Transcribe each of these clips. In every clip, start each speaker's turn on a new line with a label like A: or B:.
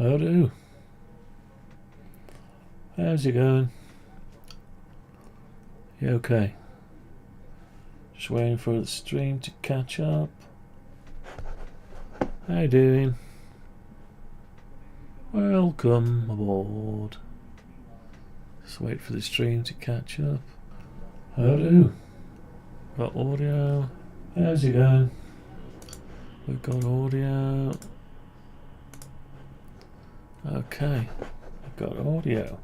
A: How do? How's it going? You okay? Just waiting for the stream to catch up. How you doing? Welcome aboard. Just wait for the stream to catch up. How do? Got audio. How's it going? We've got audio. Okay, we've got audio.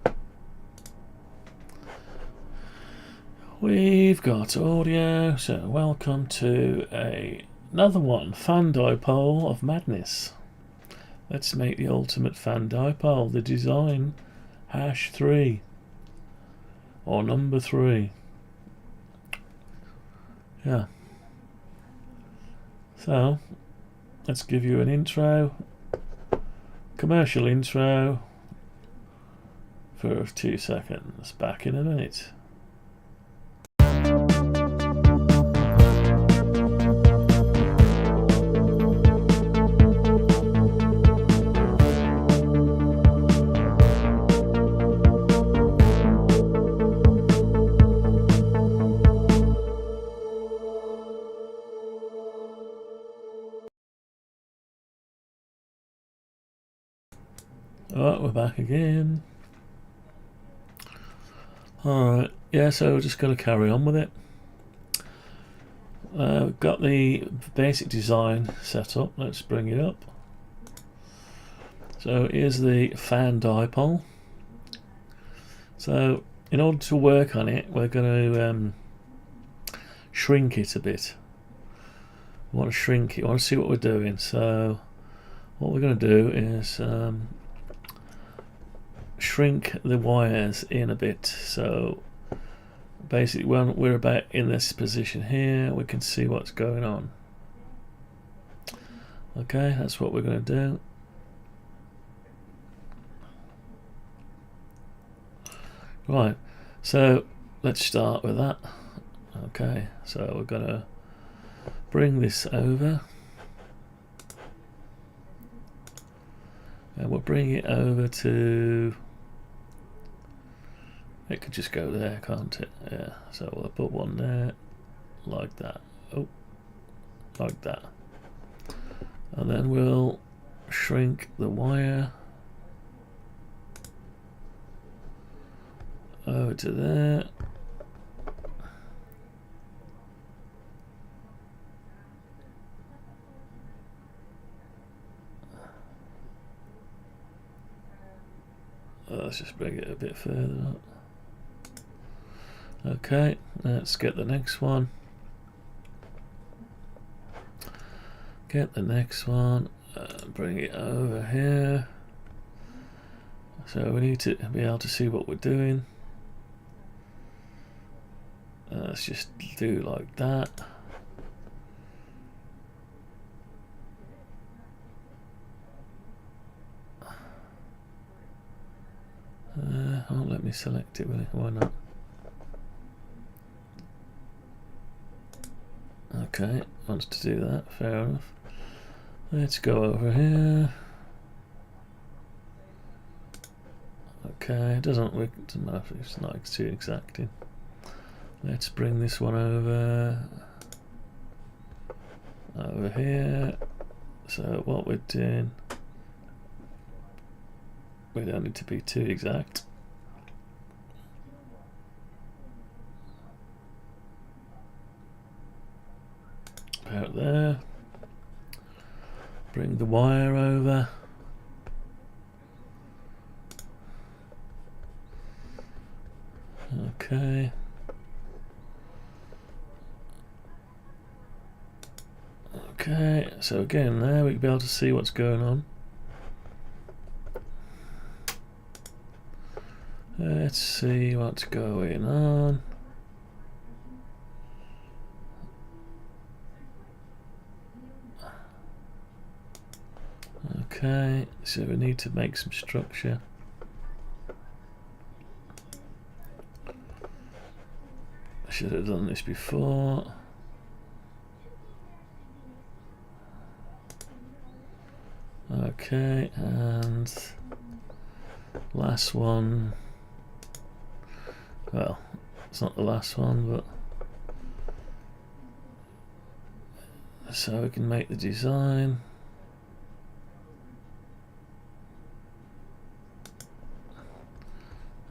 A: We've got audio, so welcome to another one, fan dipole of madness. Let's make the ultimate fan dipole, the design #3 or number 3. Yeah. So let's give you an intro, commercial intro for 2 seconds. Back in a minute. Alright, we're back again. Alright, yeah, so we're just going to carry on with it. We've got the basic design set up. Let's bring it up. So here's the fan dipole. So in order to work on it, we're going to shrink it a bit. We want to shrink it. We want to see what we're doing. So what we're going to do is shrink the wires in a bit. So basically when we're about in this position here, we can see what's going on. Okay, that's what we're going to do. Right, so let's start with that. Okay, so we're going to bring this over and we'll bring it over to, it could just go there, can't it? Yeah, so we'll put one there like that. Oh, like that. And then we'll shrink the wire over to there. Let's just bring it a bit further up. Okay, let's get the next one. Get the next one and bring it over here. So we need to be able to see what we're doing. Let's just do like that. Won't let me select it, will it? Why not? Okay, wants to do that, fair enough. Let's go over here. Okay, it doesn't matter if it's not too exacting. Let's bring this one over here. So what we're doing, we don't need to be too exact. About there. Bring the wire over. Okay. Okay, so again there we can be able to see what's going on. Let's see what's going on. Okay, so we need to make some structure. I should have done this before. Okay. Okay, and last one. Well, it's not the last one, but so we can make the design.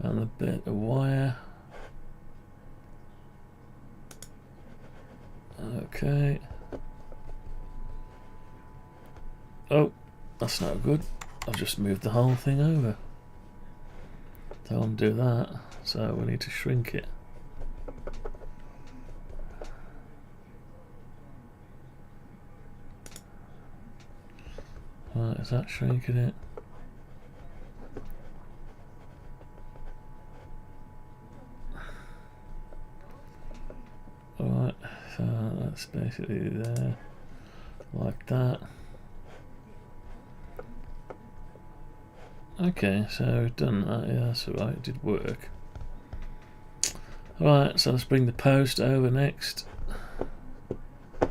A: And a bit of wire. Okay. Oh, that's not good. I've just moved the whole thing over. Don't want to do that, so we need to shrink it. Right, is that shrinking it? Alright, so that's basically there, like that. Okay, so we've done that, yeah, that's alright, it did work. Alright, so let's bring the post over next. The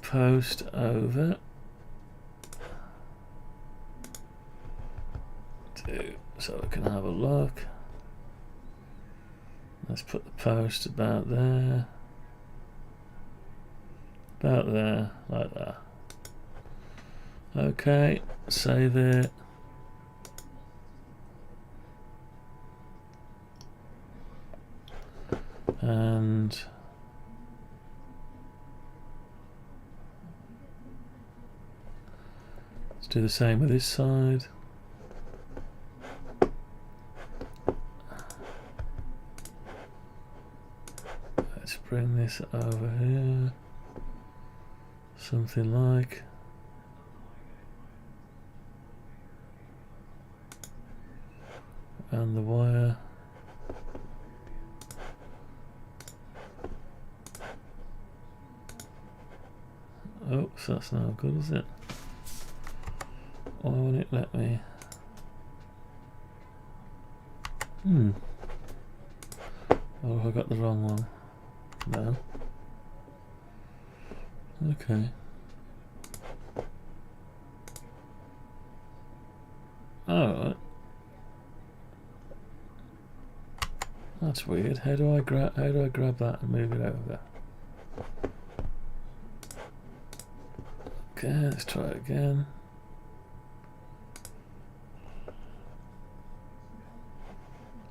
A: post over. So we can have a look. Let's put the post about there, like that. Okay, save it. And let's do the same with this side. Let's bring this over here, something like. And the wire. Oh, so that's not good, is it? Why won't it let me? Or have I got the wrong one? No. Okay. Alright. That's weird. How do I grab that and move it over? Okay, let's try it again.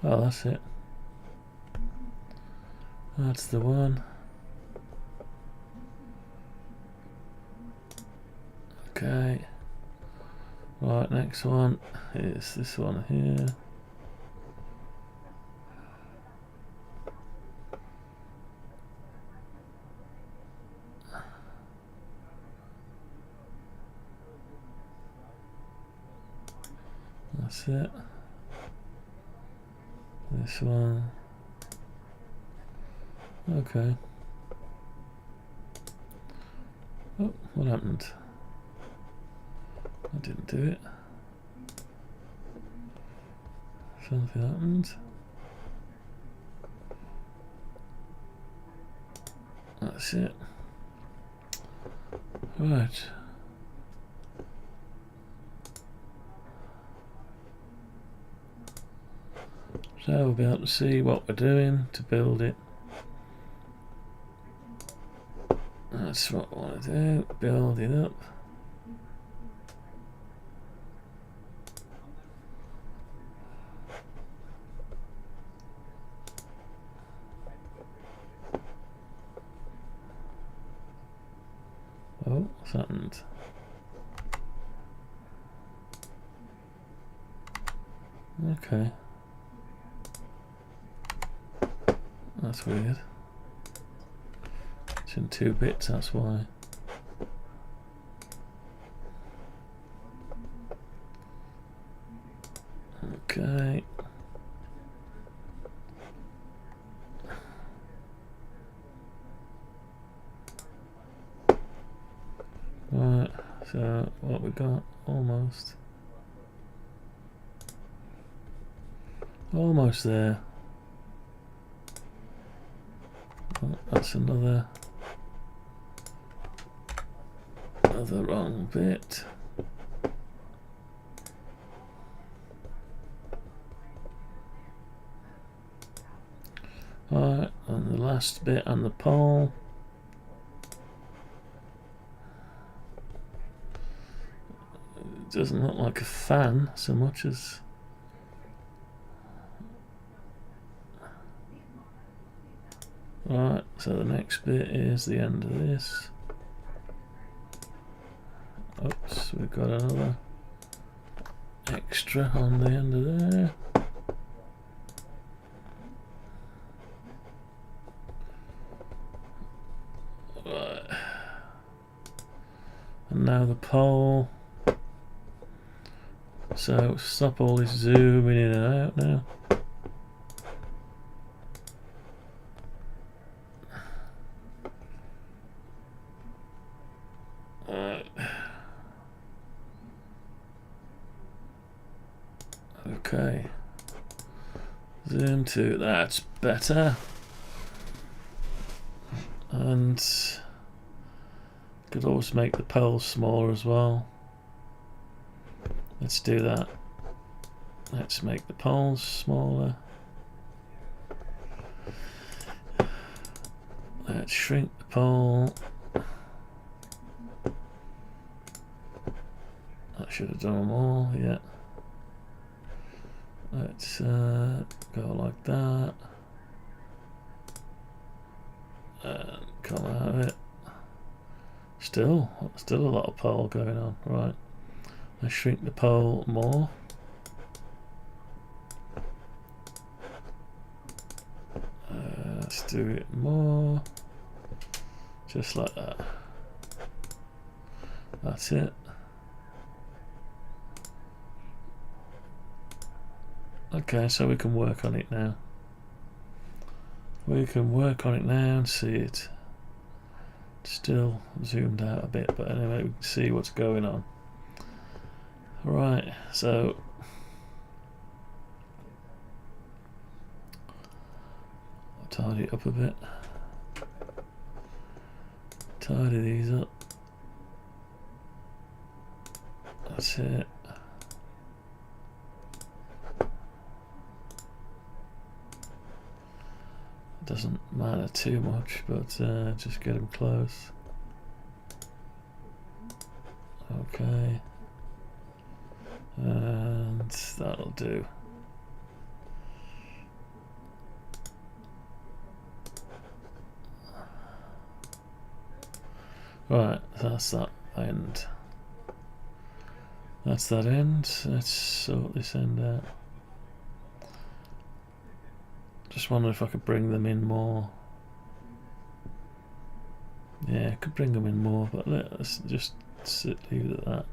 A: Oh, that's it. That's the one. Okay. Right, next one is this one here. That's it. This one. Okay. Oh, what happened? I didn't do it. Something happened. That's it. Right. So we'll be able to see what we're doing to build it. That's what I want to do, build it up. Oh, what's happened? Okay. That's weird. It's in 2 bits, that's why. Okay. Right, so what we got? Almost there. Oh, that's another wrong bit. last bit on the pole. It doesn't look like a fan so much as right, so the next bit is the end of this. Oops, we've got another extra on the end of there. Right. And now the pole. So stop all this zooming in and out now. Okay. Zoom to, that's better. And could always make the pole smaller as well. Let's do that. Let's make the poles smaller. Let's shrink the pole. I should have done them all, yeah. Let's go like that. And come out of it. Still a lot of pole going on. Right. Let's shrink the pole more. Let's do it more. Just like that. That's it. Okay, so we can work on it now. We can work on it now and see it. Still zoomed out a bit, but anyway, we can see what's going on. Right, so I'll tidy it up a bit. Tidy these up. That's it. Doesn't matter too much, but just get them close. Okay, and that'll do. Right, that's that end. That's that end. Let's sort this end out. Just wonder if I could bring them in more. Yeah, I could bring them in more, but let's just leave it at that.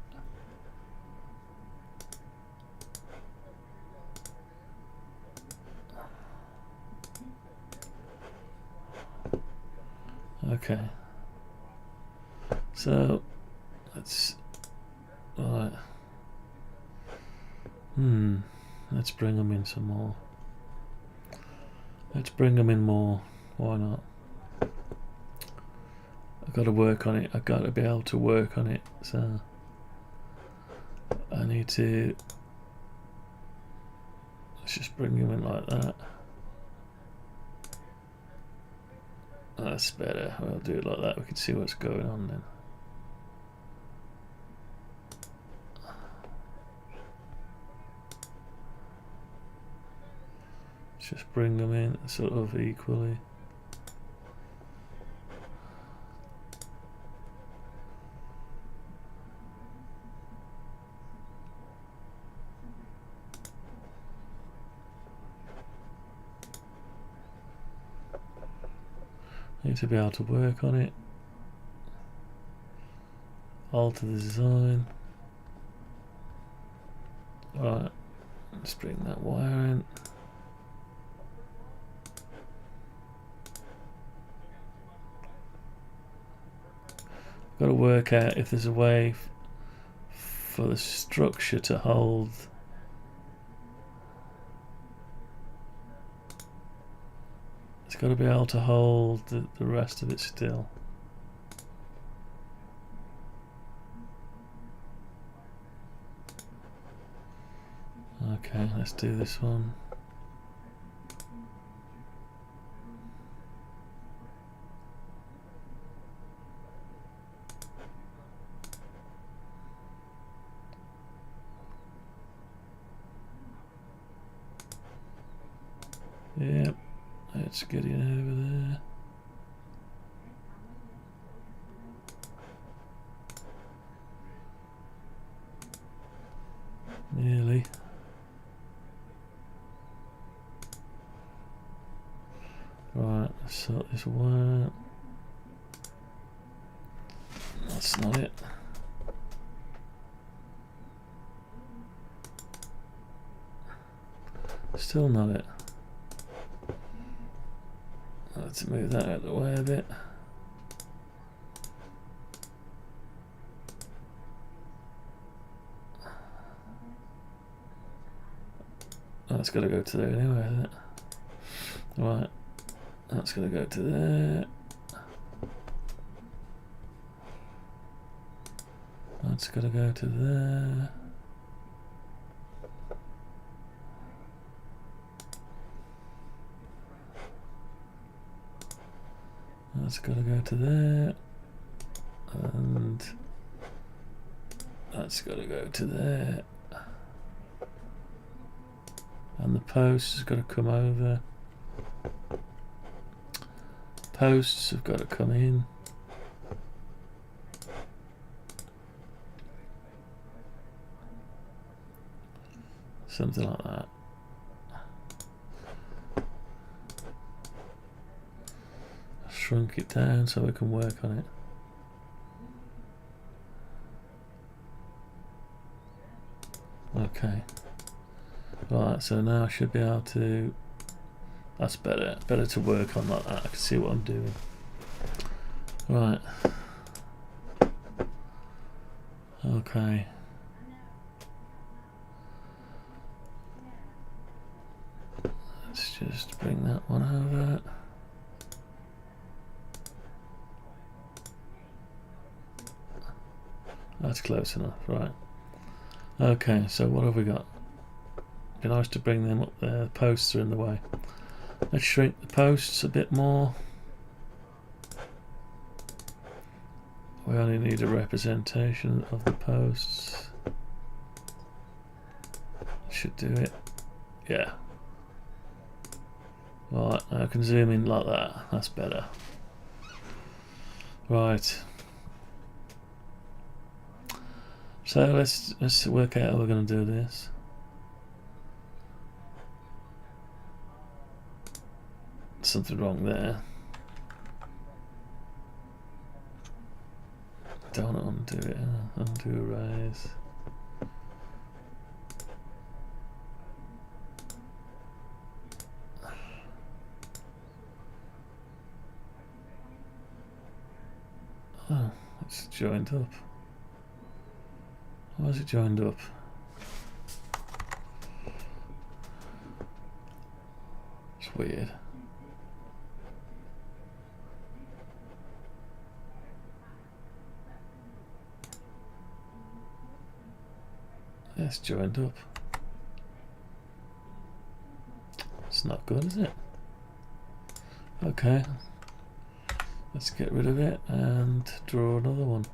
A: Okay. So let's let's bring them in some more. Let's bring them in more. Why not? I've got to work on it. I've got to be able to work on it. So I need to. Let's just bring them in like that. That's better. We'll do it like that. We can see what's going on then. Just bring them in sort of equally. Need to be able to work on it. Alter the design. Right, let's bring that wire in. Got to work out if there's a way for the structure to hold. It's got to be able to hold the rest of it still. Okay, let's do this one. Yep, it's getting over there. Nearly. Right, let's sort this one out. That's not it. Still not it. Let's move that out of the way a bit. That's got to go to there anyway, isn't it? Right, that's got to go to there. That's got to go to there. That's got to go to there. And that's got to go to there. And the post has got to come over. Posts have got to come in. Something like that. Shrunk it down so we can work on it. Okay. Right, so now I should be able to... That's better. Better to work on like that. I can see what I'm doing. Right. Okay. Let's just bring that one over. That's close enough, right. Okay, so what have we got? It'd be nice to bring them up there. The posts are in the way. Let's shrink the posts a bit more. We only need a representation of the posts. Should do it. Yeah. Right, I can zoom in like that. That's better. Right. So let's work out how we're going to do this. Something wrong there. Don't undo it. Undo erase. Oh, it's joined up. Why is it joined up? It's weird. It's joined up. It's not good, is it? Okay. Let's get rid of it and draw another one.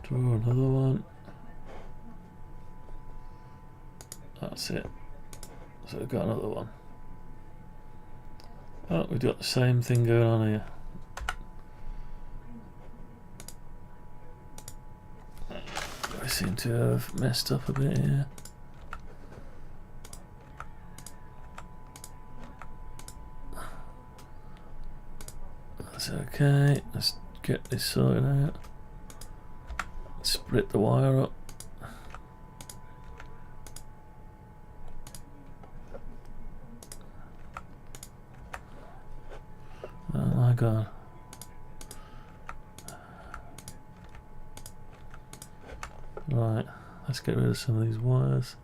A: Draw another one. That's it. So we've got another one. Oh, we've got the same thing going on here. I seem to have messed up a bit here. That's okay. Let's get this sorted out. Split the wire up. Oh my god. Right, let's get rid of some of these wires.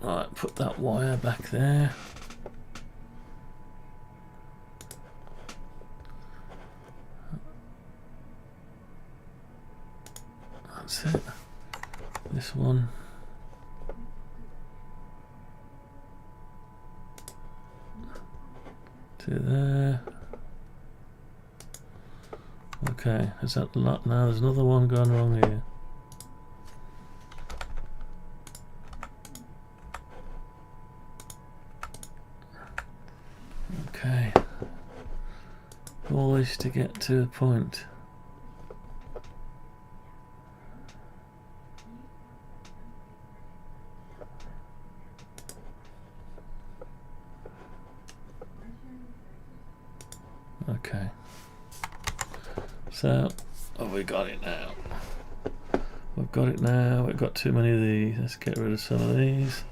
A: Right, put that wire back there. That's it. This one. To there. Okay, is that the lot now? There's another one going wrong here. always to get to a point. Okay. So, have we got it now? We've got it now. We've got too many of these. Let's get rid of some of these.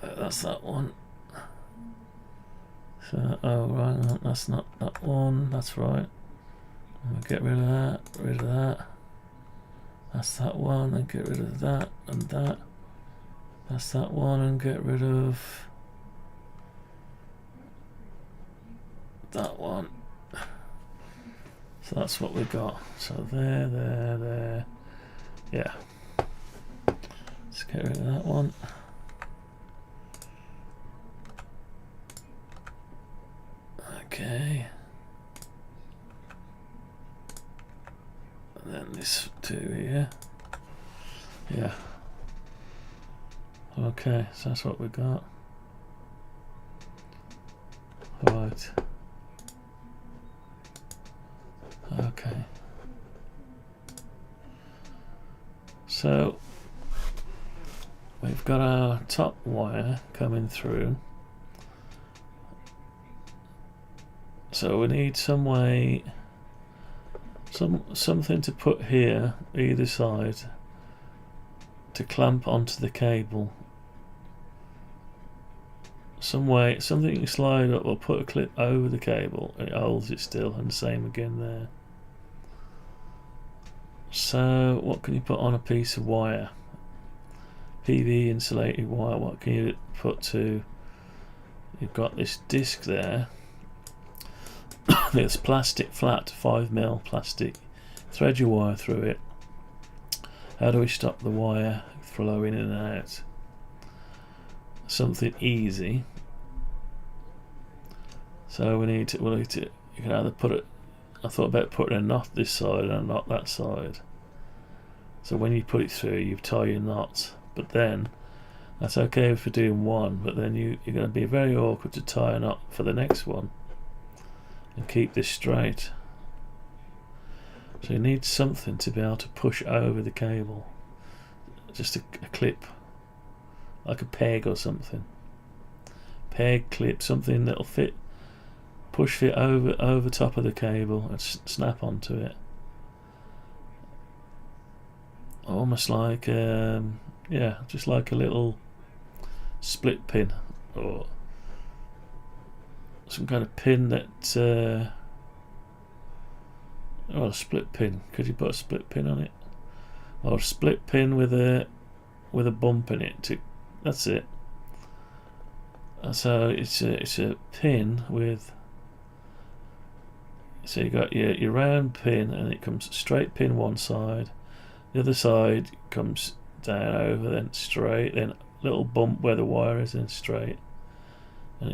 A: That's that one. So, oh right, no, that's not that one. That's right. We'll get rid of that. Rid of that. That's that one. And get rid of that and that. That's that one. And get rid of that one. So that's what we got. So there. Yeah. Let's get rid of that one. Okay. And then this two here. Yeah. Okay, so that's what we got. Right. Okay. So we've got our top wire coming through. So we need some way, something to put here, either side, to clamp onto the cable. Some way, something you can slide up or put a clip over the cable, it holds it still, and same again there. So what can you put on a piece of wire? PV insulated wire. What can you put to? You've got this disc there. It's plastic, flat, 5mm plastic. Thread your wire through it. How do we stop the wire flowing in and out? Something easy. So we need to. You can either put it. I thought about putting a knot this side and a knot that side. So when you put it through, you tie your knots. But then, that's okay for doing one, but then you're going to be very awkward to tie a knot for the next one. And keep this straight. So you need something to be able to push over the cable. Just a clip. Like a peg or something. Peg, clip, something that'll fit. Push it over top of the cable and snap onto it. Almost like yeah, just like a little split pin or some kind of pin that oh, a split pin. Could you put a split pin on it? Or a split pin with a bump in it. That's it. So it's a pin with. So you got your round pin, and it comes straight pin one side. The other side comes down over, then straight, then little bump where the wire is, then straight, and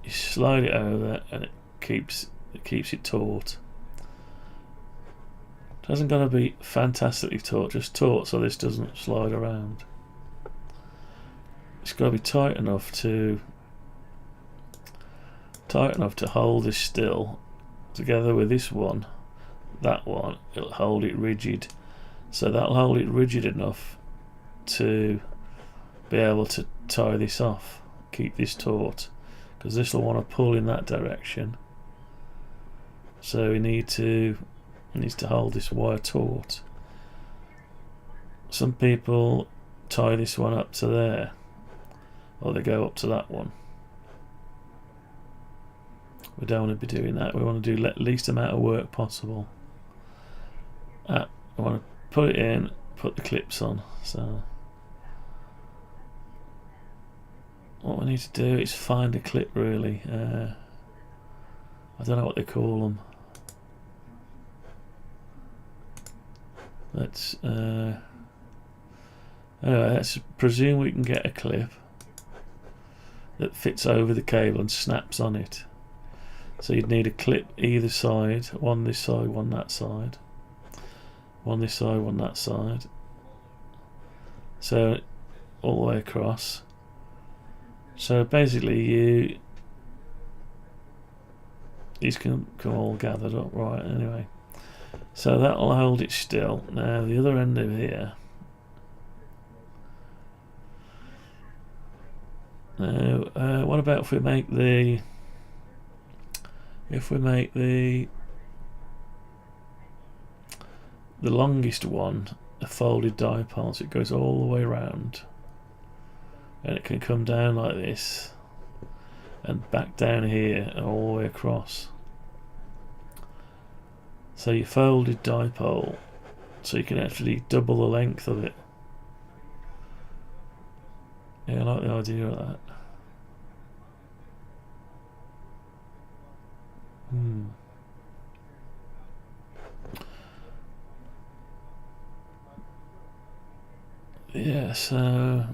A: you slide it over, and it keeps it taut. It hasn't got to be fantastically taut, just taut so this doesn't slide around. It's got to be tight enough to hold this still. Together with this one, that one, it'll hold it rigid. So that'll hold it rigid enough to be able to tie this off, keep this taut, because this will want to pull in that direction. So it needs to hold this wire taut. Some people tie this one up to there, or they go up to that one. We don't want to be doing that. We want to do least amount of work possible. I want to put it in, put the clips on. So what we need to do is find a clip really. I don't know what they call them. Anyway, let's presume we can get a clip that fits over the cable and snaps on it. So you'd need a clip either side, one this side, one that side. One this side, one that side. So all the way across. So basically these can all gathered up, right? Anyway, so that'll hold it still. Now the other end of here. Now, what about if we make the longest one a folded dipole, so it goes all the way around, and it can come down like this and back down here and all the way across. So you folded dipole, so you can actually double the length of it. Yeah, I like the idea of that. Yeah, so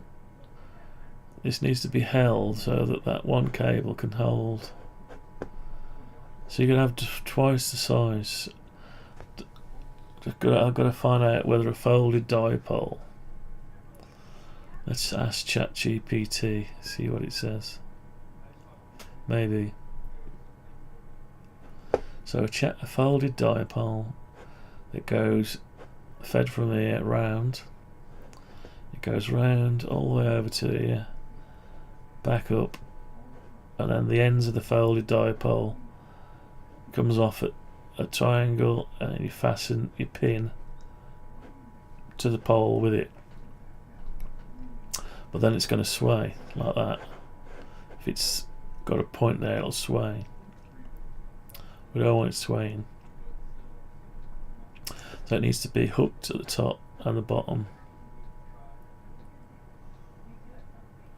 A: this needs to be held so that that one cable can hold. So you're going to have twice the size. I've got to find out whether a folded dipole. Let's ask ChatGPT, see what it says. Maybe. So a folded dipole that goes fed from here round. It goes round all the way over to here, back up, and then the ends of the folded dipole comes off at a triangle, and you fasten your pin to the pole with it. But then it's going to sway like that. If it's got a point there, it'll sway. We don't want it swaying. So it needs to be hooked at the top and the bottom.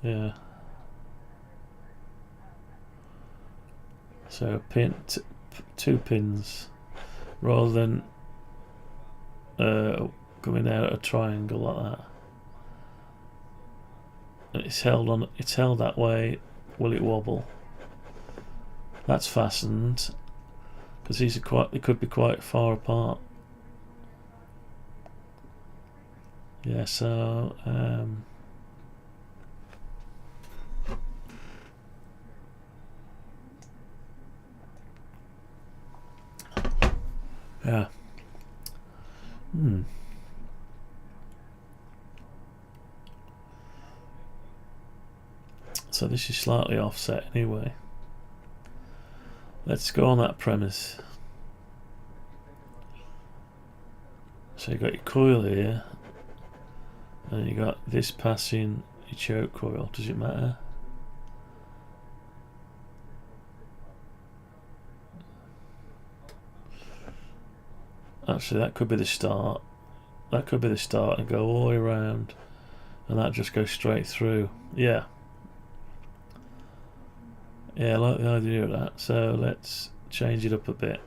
A: Yeah. So two pins, rather than coming out a triangle like that. And it's held that way. Will it wobble? That's fastened, because they could be quite far apart. Yeah, so yeah. So this is slightly offset anyway. Let's go on that premise. So you got your coil here, and you got this passing your choke coil. Does it matter? Actually, that could be the start. That could be the start and go all the way around, and that just goes straight through. Yeah. Yeah, I like the idea of that. So let's change it up a bit.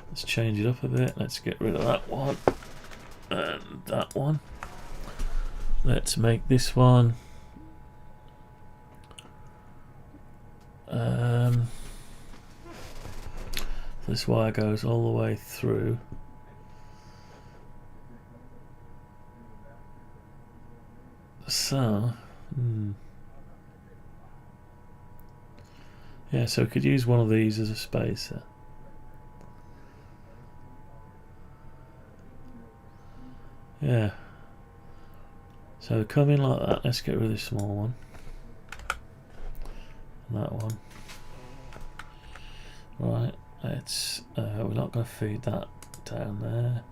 A: Let's change it up a bit. Let's get rid of that one and that one. Let's make this one this wire goes all the way through. So yeah, so we could use one of these as a spacer. Yeah. So come in like that. Let's get rid of this small one. And that one. Right. Let's. We're not going to feed that down there.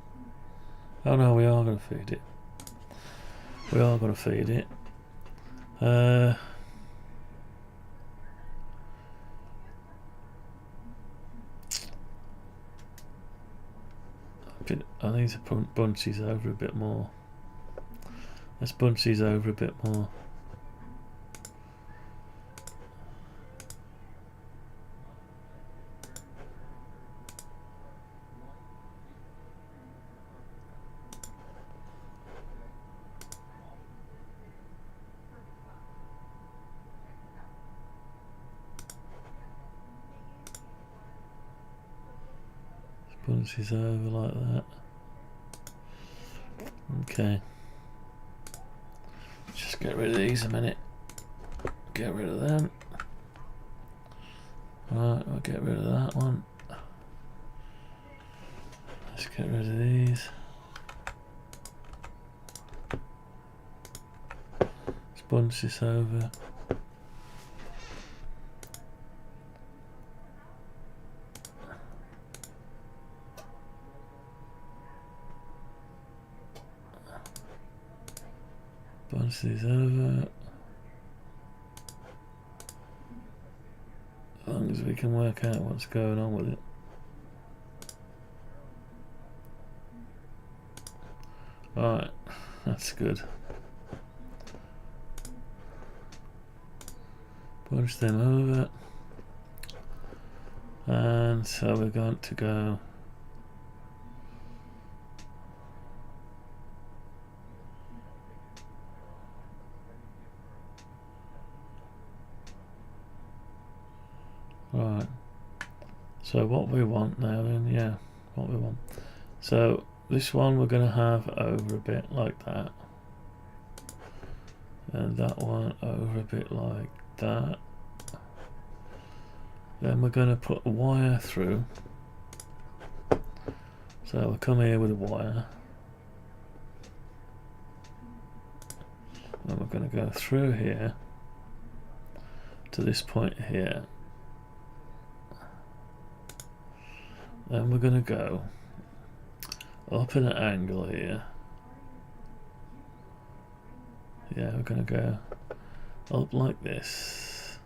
A: Oh no, we are going to feed it. We are going to feed it. I need to bunch these over a bit more. Let's bunch these over a bit more. Bunch these over like that. Okay. Just get rid of these a minute. Get rid of them. Right, we'll get rid of that one. Let's get rid of these. Let's bunch this over. Bunch these over. As long as we can work out what's going on with it. Right, that's good. Bunch them over. And so we're going to go right. So what we want now then, yeah, what we want. So this one we're going to have over a bit like that. And that one over a bit like that. Then we're going to put a wire through. So we'll come here with a wire. And we're going to go through here to this point here. Then we're going to go up in an angle here. Yeah, we're going to go up like this.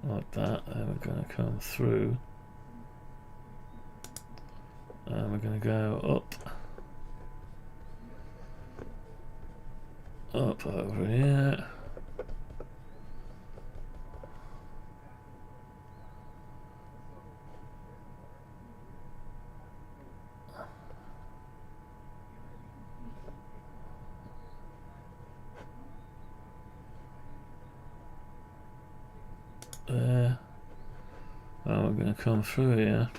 A: Like that. Then we're going to come through. And we're going to go up over here. There. And we're going to come through here.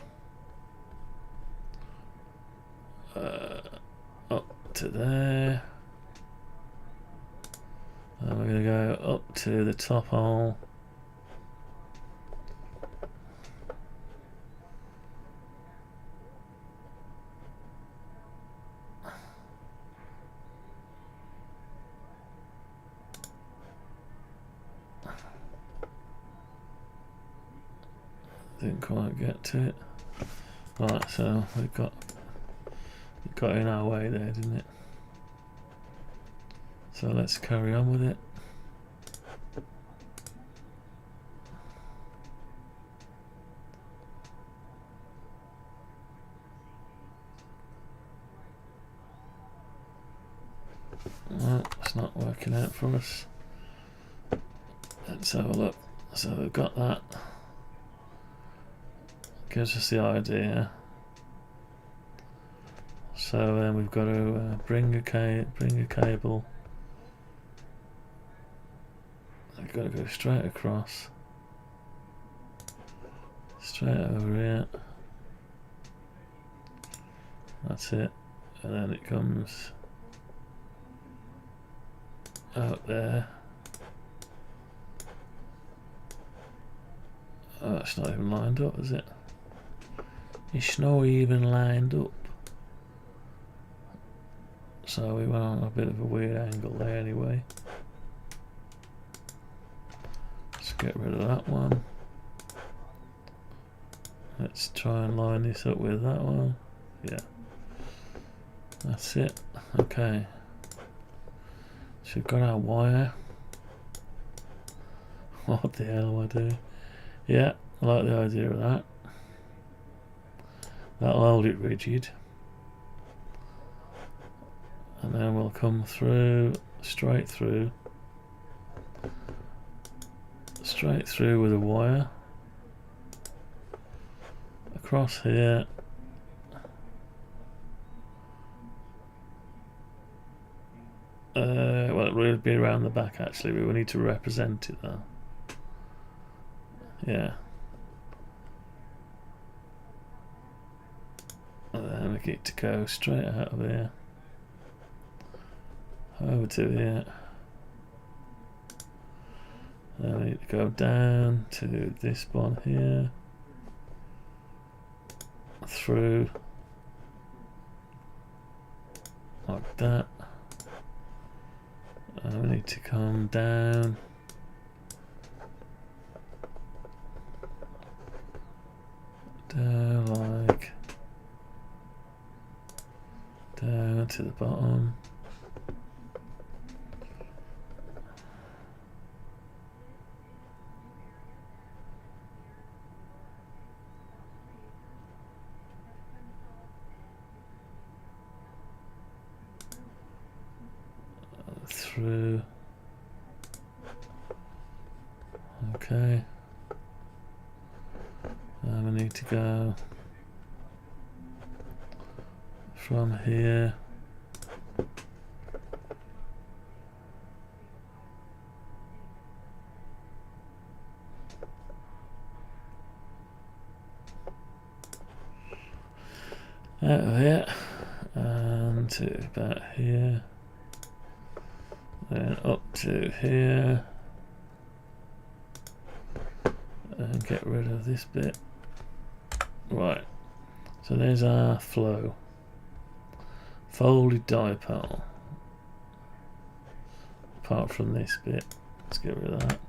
A: Up to there. And we're going to go up to the top hole. Didn't quite get to it. Right, so it got in our way there, didn't it? So let's carry on with it. Well, it's not working out for us. Let's have a look. So we've got that. Gives us the idea. So then we've got to bring a cable. We've got to go straight across, straight over here. That's it, and then it comes out there. Oh, it's not even lined up, is it? It's not even lined up. So we went on a bit of a weird angle there anyway. Let's get rid of that one. Let's try and line this up with that one. Yeah. That's it. Okay. So we've got our wire. What the hell am I doing? Yeah, I like the idea of that. That'll hold it rigid. And then we'll come through, straight through with a wire. Across here. Well, it will be around the back actually, but we need to represent it though. Yeah. And then we get to go straight out of here. over to here. Then we need to go down to this one here, through like that, and we need to come down like down to the bottom. Through. Okay. And we need to go from here out of here and to about here, then up to here, and get rid of this bit. Right, so there's our flow. Folded dipole. Apart from this bit, let's get rid of that.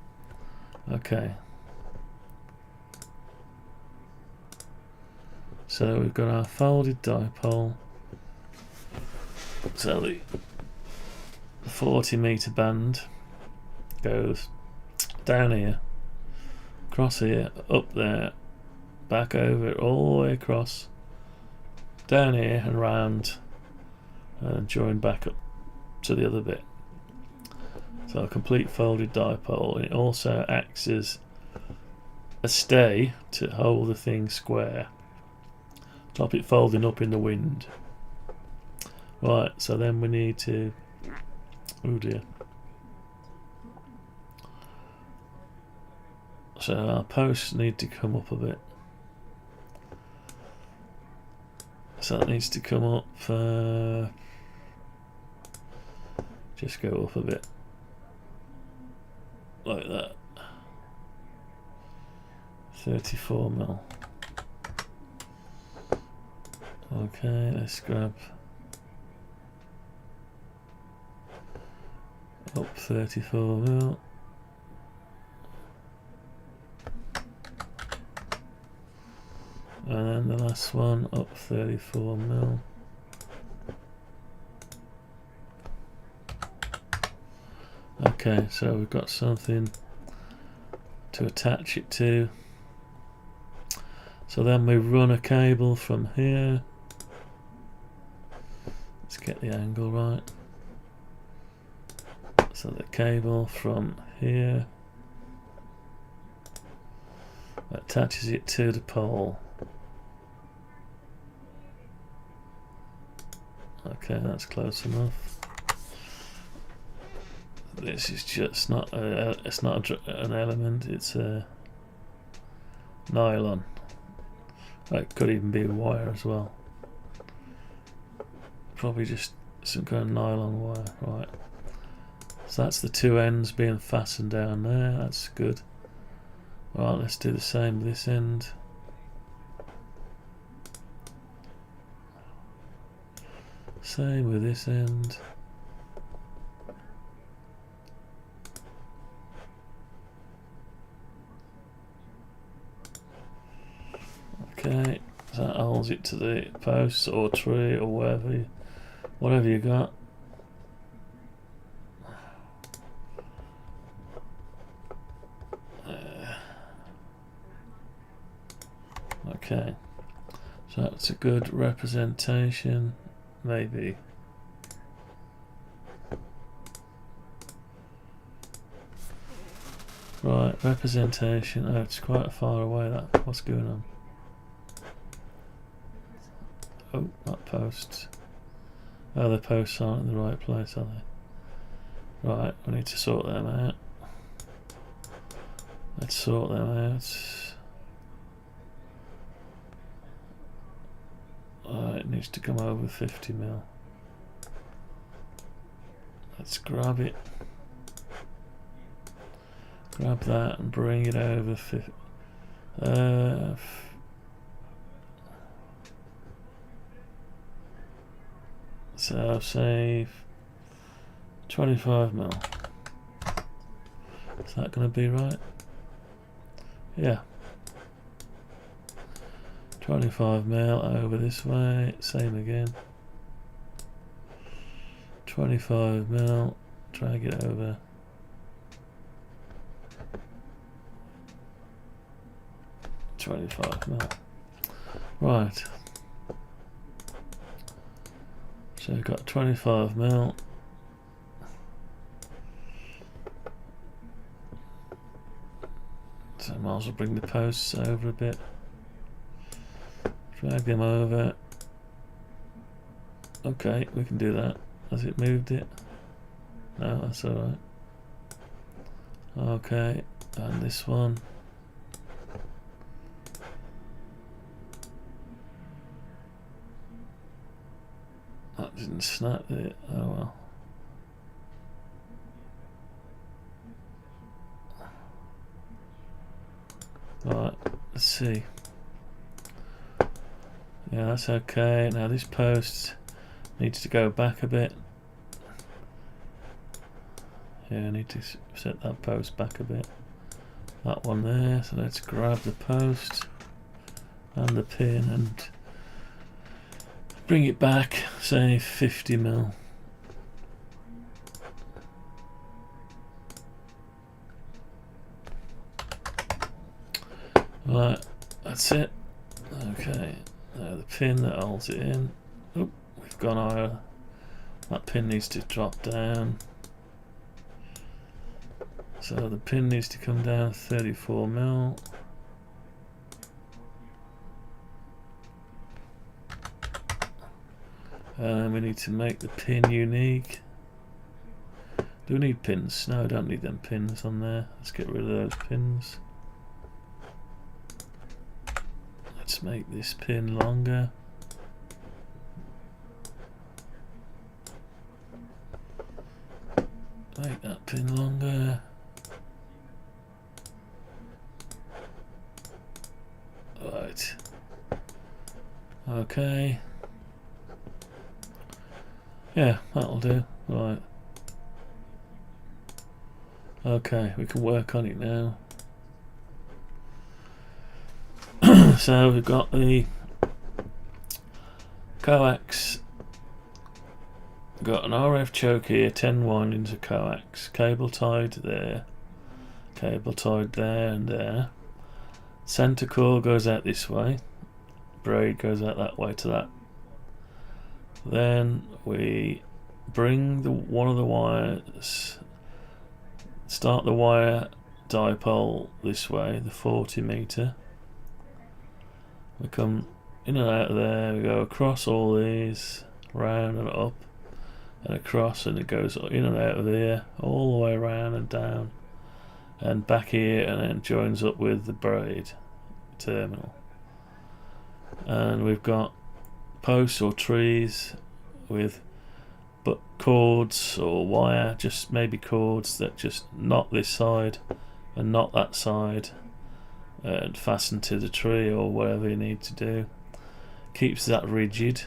A: Okay. So we've got our folded dipole. So the 40-meter band goes down here, across here, up there, back over it, all the way across, down here and round, and join back up to the other bit. So a complete folded dipole. It also acts as a stay to hold the thing square, stop it folding up in the wind. Right, so then we need to, oh dear, so our posts need to come up a bit. So that needs to come up, just go up a bit, like that. 34 mil. Okay, let's grab up 34 mil. And then the last one up 34 mil. Okay, so we've got something to attach it to. So then we run a cable from here. Let's get the angle right. So the cable from here attaches it to the pole. Okay, that's close enough. This is just not it's not an element, it's a nylon. It could even be a wire as well. Probably just some kind of nylon wire. Right, so that's the two ends being fastened down there. That's good. Right, let's do the same with this end. Same with this end. Okay, so that holds it to the post or tree or whatever you got. Okay, so that's a good representation, maybe. Right, representation. Oh, it's quite far away. That, what's going on? Oh, that post. Oh, the posts aren't in the right place, are they? Right, we need to sort them out. Let's sort them out. It needs to come over 50 mil. Let's grab it. Grab that and bring it over. So say 25 mil. Is that going to be right? Yeah. 25 mil over this way. Same again. 25 mil. Drag it over. $25 mil. Right. So we've got 25 mil. So I might as well bring the posts over a bit. Drag them over. Okay, we can do that. Has it moved it? No, that's alright. Okay, and this one. That didn't snap it. Oh well. Right, let's see. Yeah, that's okay. Now this post needs to go back a bit. Yeah, I need to set that post back a bit. That one there. So let's grab the post and the pin and bring it back, say 50 mil. Right, that's it. Okay, now the pin that holds it in. Oh, we've gone higher. That pin needs to drop down. So the pin needs to come down 34 mil. And we need to make the pin unique. Do we need pins? No, I don't need them pins on there. Let's get rid of those pins. Let's make this pin longer. Make that pin longer. Right. Okay. Yeah, that'll do. Right. Okay, we can work on it now. So we've got the coax, got an RF choke here, 10 windings of coax, cable tied there, cable tied there and there. Center core goes out this way, braid goes out that way to that. Then we bring one of the wires, start the wire dipole this way, the 40 meter. We come in and out of there, we go across all these, round and up, and across, and it goes in and out of here, all the way around and down, and back here, and then joins up with the braid terminal. And we've got posts or trees with cords or wire, just maybe cords that just knot this side and knot that side and fasten to the tree or whatever you need to do. Keeps that rigid,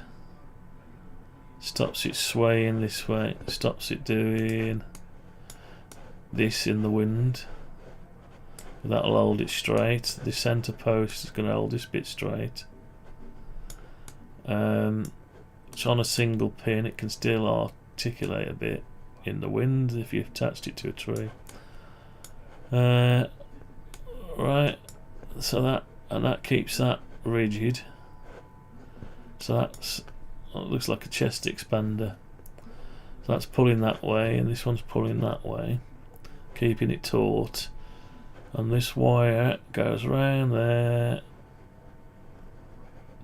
A: stops it swaying this way, stops it doing this in the wind. That'll hold it straight. The center post is going to hold this bit straight. It's on a single pin, it can still articulate a bit in the wind if you've attached it to a tree. Right, so that keeps that rigid. So that's, it looks like a chest expander. So that's pulling that way, and this one's pulling that way, keeping it taut. And this wire goes around there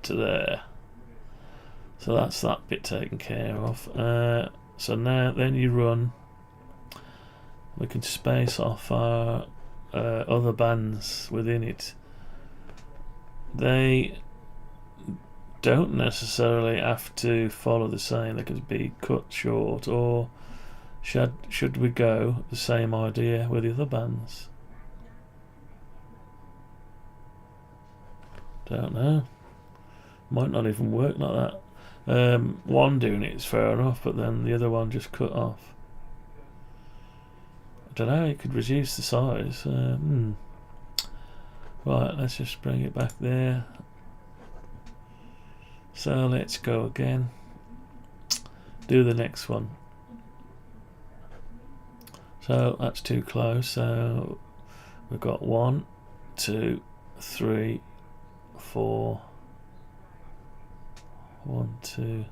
A: to there. So that's that bit taken care of. So now then you run, we can space off our other bands within it. They don't necessarily have to follow the same. They can be cut short or Should we go the same idea with the other bands? Don't know. Might not even work like that. One doing it is fair enough, but then the other one just cut off. I don't know, you could reduce the size. Right, let's just bring it back there. So let's go again. Do the next one. So that's too close. So we've got 1, 2, 3, 4. 1, 2.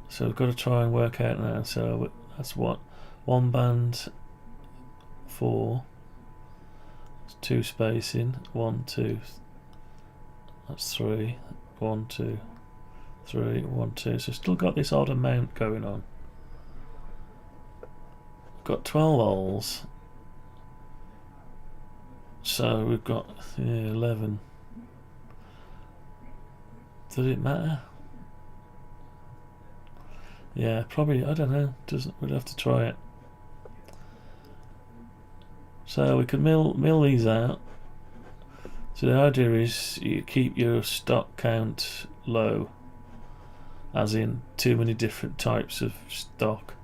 A: So we've got to try and work out now. So that's what 1 band 4. 2 spacing. 1, 2. That's 3. 1, 2, 3, 1, 2. So still got this odd amount going on. Got 12 holes. So we've got 11. Does it matter? Yeah, probably. I don't know. We'd have to try it. So we can mill these out. So the idea is you keep your stock count low, as in too many different types of stock.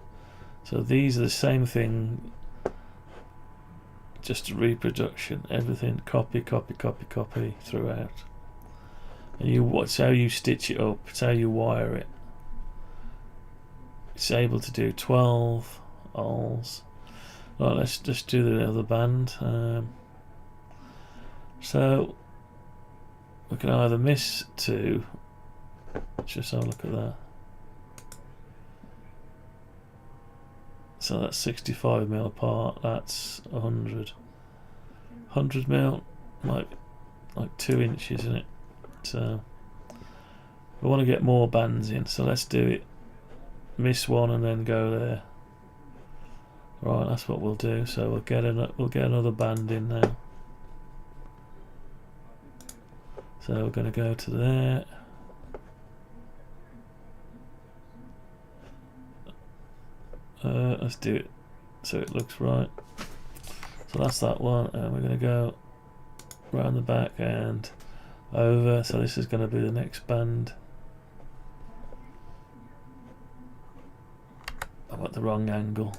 A: So these are the same thing, just a reproduction. Everything copy, copy, copy, copy throughout. And it's how you stitch it up. It's how you wire it. It's able to do 12 holes. Right, let's just do the other band. So we can either miss 2. Let's just have a look at that. So that's 65 mil apart. That's 100. 100 mil, like 2 inches, isn't it? So we want to get more bands in. So let's do it. Miss 1 and then go there. Right, that's what we'll do. So we'll get another band in now. So we're going to go to there. Let's do it so it looks right. So that's that one, and we're going to go round the back and over. So this is going to be the next band. I'm at the wrong angle.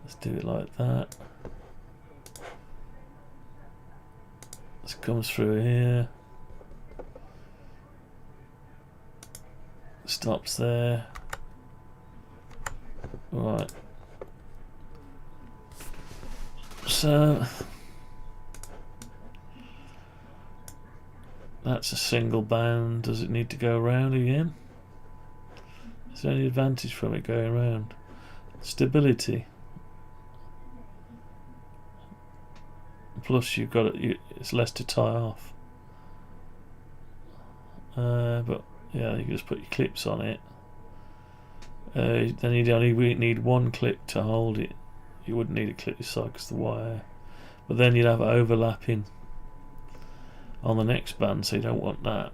A: Let's do it like that. This comes through here. Stops there. Right. So that's a single band. Does it need to go around again? Is there any advantage from it going around? Stability. Plus you've got it, it's less to tie off. But yeah, you can just put your clips on it. Then you'd only need 1 clip to hold it. You wouldn't need a clip this side because the wire. But then you'd have overlapping on the next band, so you don't want that.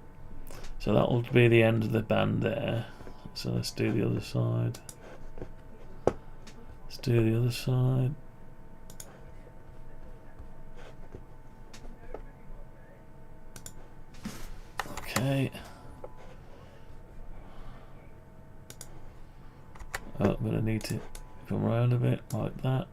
A: So that will be the end of the band there. So let's do the other side. Let's do the other side. Okay. Oh, I'm going to need to come around a bit like that.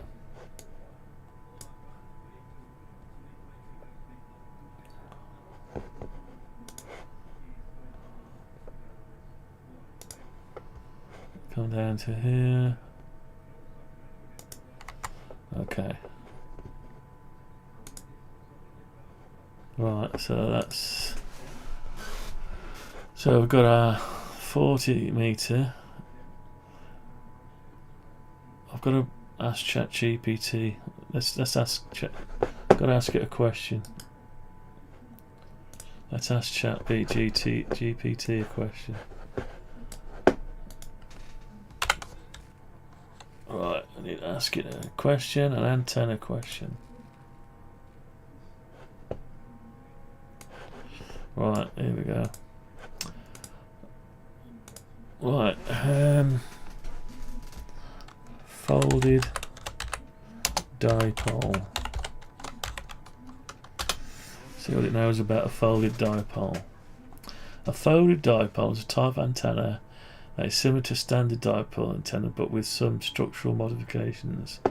A: Come down to here. Okay. Right, so that's... So we've got our 40 metre. I've got to ask ChatGPT. Let's ask Chat. Got to ask it a question. Let's ask ChatGPT a question. Right, I need to ask it a question, an antenna question. Right, here we go. Right, folded dipole. See what it knows about a folded dipole. A folded dipole is a type of antenna that is similar to standard dipole antenna but with some structural modifications,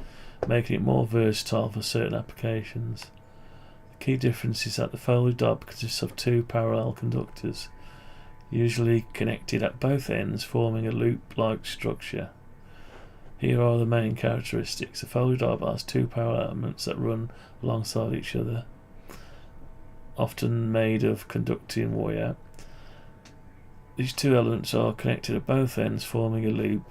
A: making it more versatile for certain applications. The key difference is that the folded dipole consists of two parallel conductors, usually connected at both ends, forming a loop-like structure. Here are the main characteristics. The folded dipole has two parallel elements that run alongside each other, often made of conducting wire. These two elements are connected at both ends, forming a loop.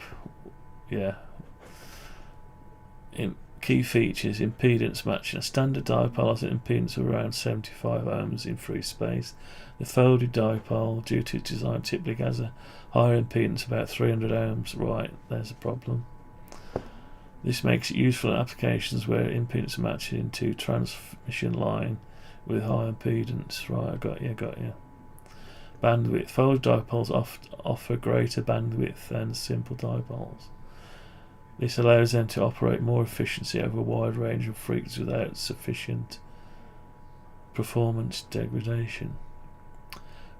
A: Key features: impedance matching. A standard dipole has an impedance of around 75 ohms in free space. The folded dipole, due to its design, typically has a higher impedance, about 300 ohms. Right, there's a problem. This makes it useful in applications where impedance matches into transmission line with high impedance. Right, I got you. Bandwidth. Folded dipoles offer greater bandwidth than simple dipoles. This allows them to operate more efficiently over a wide range of frequencies without sufficient performance degradation.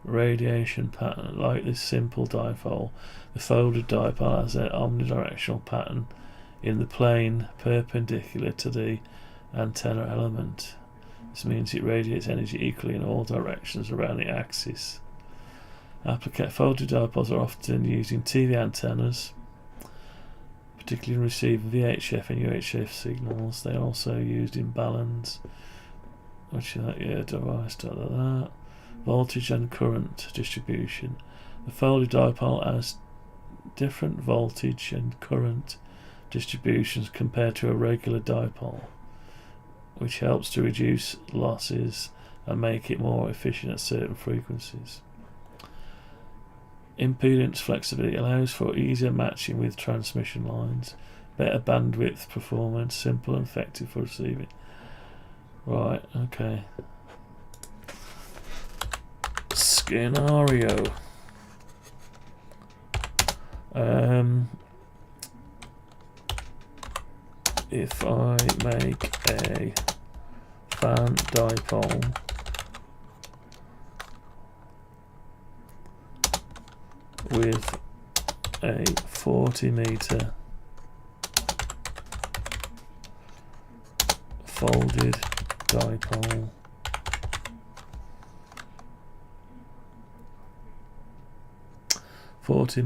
A: Radiation pattern. Like this simple dipole, the folded dipole has an omnidirectional pattern in the plane perpendicular to the antenna element. This means it radiates energy equally in all directions around the axis. Folded dipoles are often used in TV antennas, particularly in receiving VHF and UHF signals. They are also used in balance, device, voltage and current distribution. The folded dipole has different voltage and current distributions compared to a regular dipole, which helps to reduce losses and make it more efficient at certain frequencies. Impedance flexibility allows for easier matching with transmission lines, better bandwidth performance, simple and effective for receiving. Right, okay. Scenario. If I make a fan dipole with a 40 meter folded dipole, folded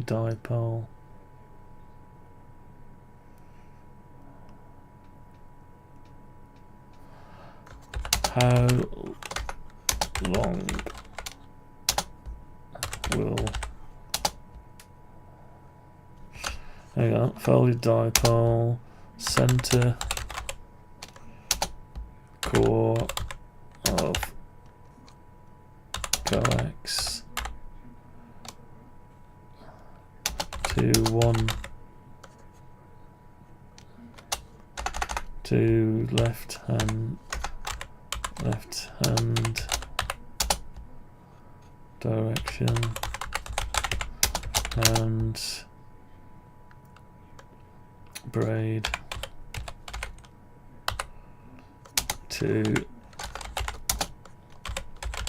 A: dipole, how long will folded dipole, center core of coax to left hand direction and braid to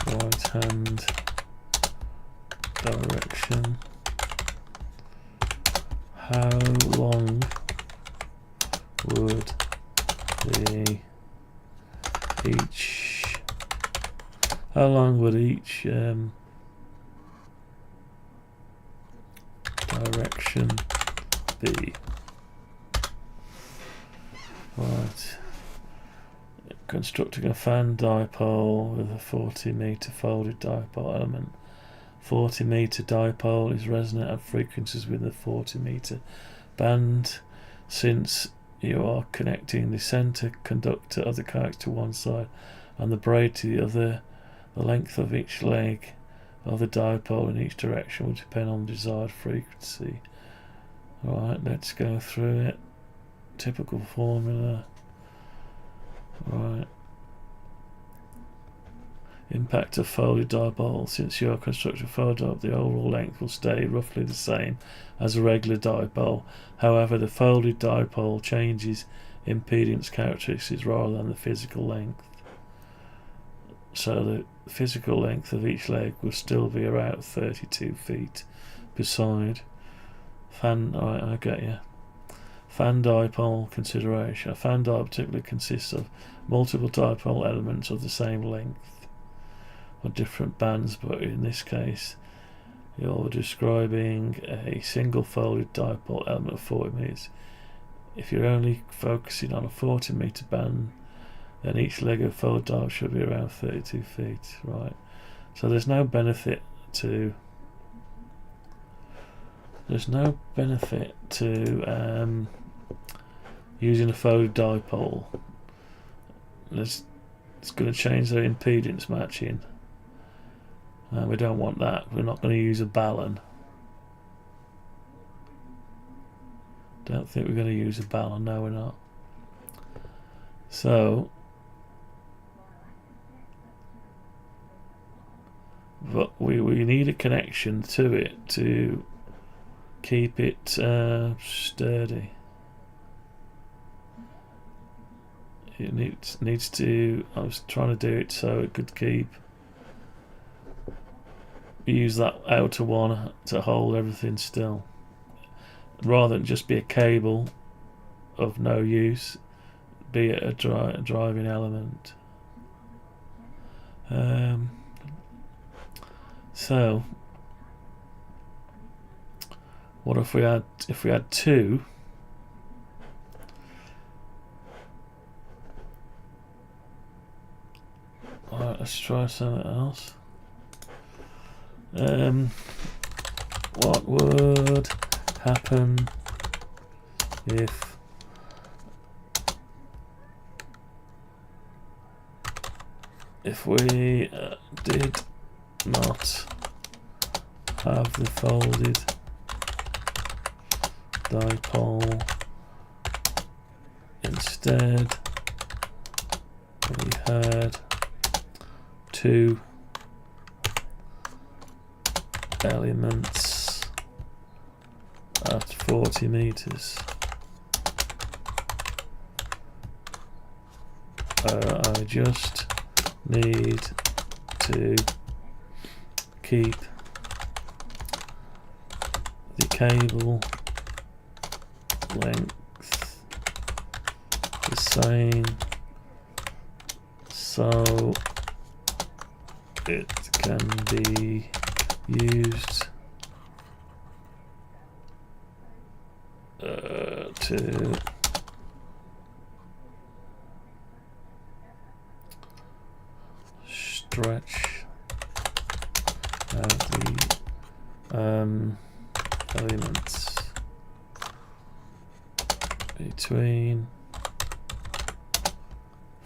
A: right hand direction. How long would each direction be? Right. Constructing a fan dipole with a 40 meter folded dipole element. 40 meter dipole is resonant at frequencies within the 40 meter band. Since you are connecting the center conductor of the coax to one side and the braid to the other, the length of each leg of the dipole in each direction will depend on the desired frequency. Alright, let's go through it. Typical formula. Right. Impact of folded dipole. Since you are constructing a folded dipole, the overall length will stay roughly the same as a regular dipole. However, the folded dipole changes impedance characteristics rather than the physical length. So the physical length of each leg will still be around 32 feet per side. Alright, I get you. Fan dipole consideration. A fan dipole typically consists of multiple dipole elements of the same length or different bands, but in this case you're describing a single folded dipole element of 40 meters. If you're only focusing on a 40 meter band, then each leg of folded dipole should be around 32 feet. Right. So there's no benefit to using a folded dipole. It's going to change their impedance matching. We don't want that. We're not going to use a balun. Don't think we're going to use a balun. No, we're not. So, but we need a connection to it to keep it sturdy. It needs to. I was trying to do it so it could keep. Use that outer one to hold everything still, rather than just be a cable of no use. Be it a driving element. So, what if we had two? Alright, let's try something else. What would happen if we did not have the folded dipole? Instead, we had two elements at 40 meters. I just need to keep the cable length the same so it can be used to stretch out the elements between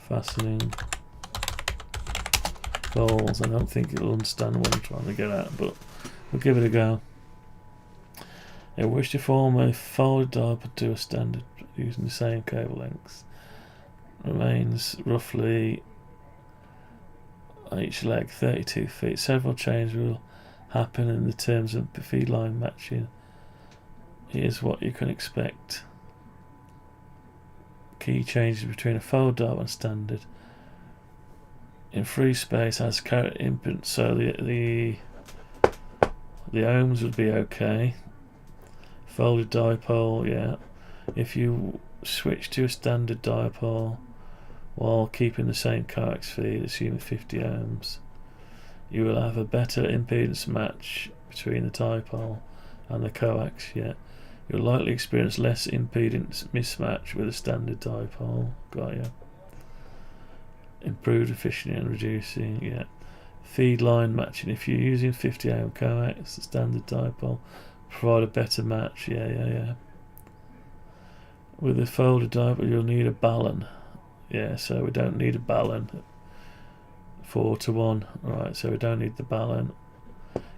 A: fastening balls. I don't think it'll understand what I'm trying to get at, but we'll give it a go. I wish to form a folded dipole to a standard using the same cable lengths. Remains roughly each leg 32 feet. Several changes will happen in the terms of feed line matching. Here's what you can expect. Key changes between a folded dipole and standard. In free space has carrot impedance, so the ohms would be okay. Folded dipole, yeah. If you switch to a standard dipole while keeping the same coax feed, assuming 50 ohms, you will have a better impedance match between the dipole and the coax, yeah. You'll likely experience less impedance mismatch with a standard dipole. Got ya. Improved efficiency and reducing, yeah. Feed line matching. If you're using 50 ohm coax, the standard dipole provide a better match, yeah. With a folded dipole, you'll need a balun. Yeah, so we don't need a balun. 4:1. Right, so we don't need the balun.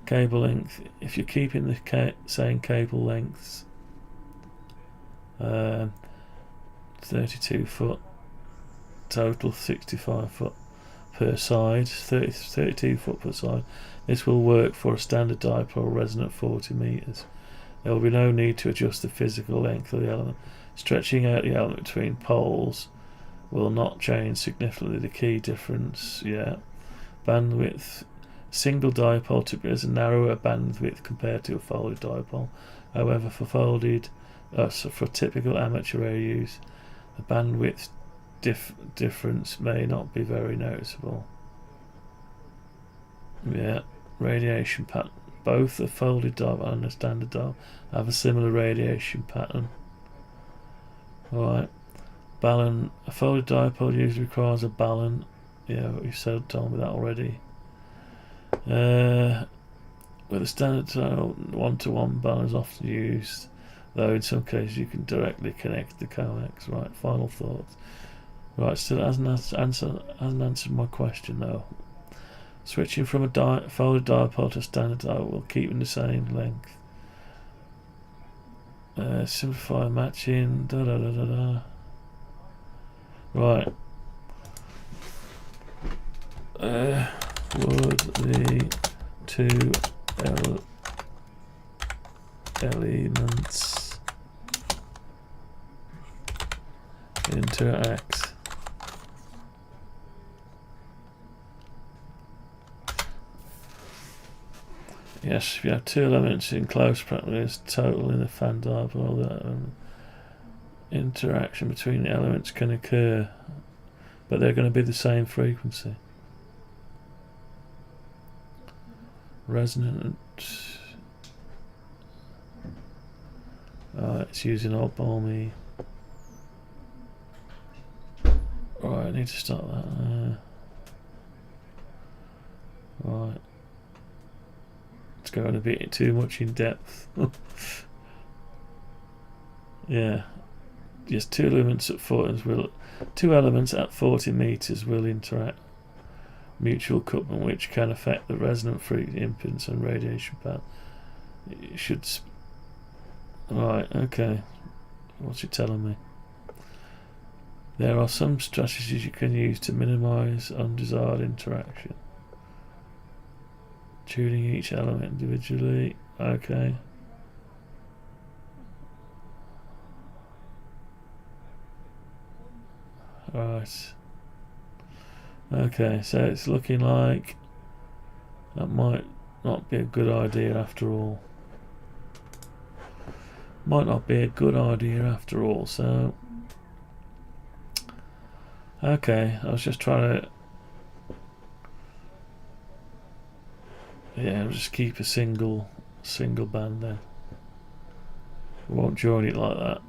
A: Cable length. If you're keeping the same cable lengths, 32 foot, total 65 foot. per side, 32 foot per side. This will work for a standard dipole resonant 40 meters. There will be no need to adjust the physical length of the element. Stretching out the element between poles will not change significantly the key difference. Yeah. Bandwidth. Single dipole typically has a narrower bandwidth compared to a folded dipole. However, for for typical amateur radio use, the bandwidth difference may not be very noticeable. Yeah, radiation pattern. Both a folded dipole and a standard dipole have a similar radiation pattern. Alright. Balun. A folded dipole usually requires a balun. Yeah, you told me that already. With a standard dipole, 1-to-1 balun is often used, though in some cases you can directly connect the coax. Right, final thoughts. Right, still hasn't answered my question though. Switching from a folded dipole to a standard dipole will keep in the same length. Simplify matching. Right. Would the two elements interact? Yes, if you have two elements in close proximity, total in the fan dipole, that interaction between the elements can occur, but they're going to be the same frequency. Resonant. It's using old balmy. Right, I need to start that. Right. It's going a bit too much in depth. Yeah. Yes, two elements at 40 meters will interact. Mutual coupling, which can affect the resonant frequency, impedance, and radiation pattern. It should. Right. Okay. What's it telling me? There are some strategies you can use to minimize undesired interaction. Tuning each element individually. Okay. Right. Okay, so it's looking like that might not be a good idea after all. Might not be a good idea after all, so... Okay, I was just trying to... Yeah, I'll just keep a single band then. Won't join it like that.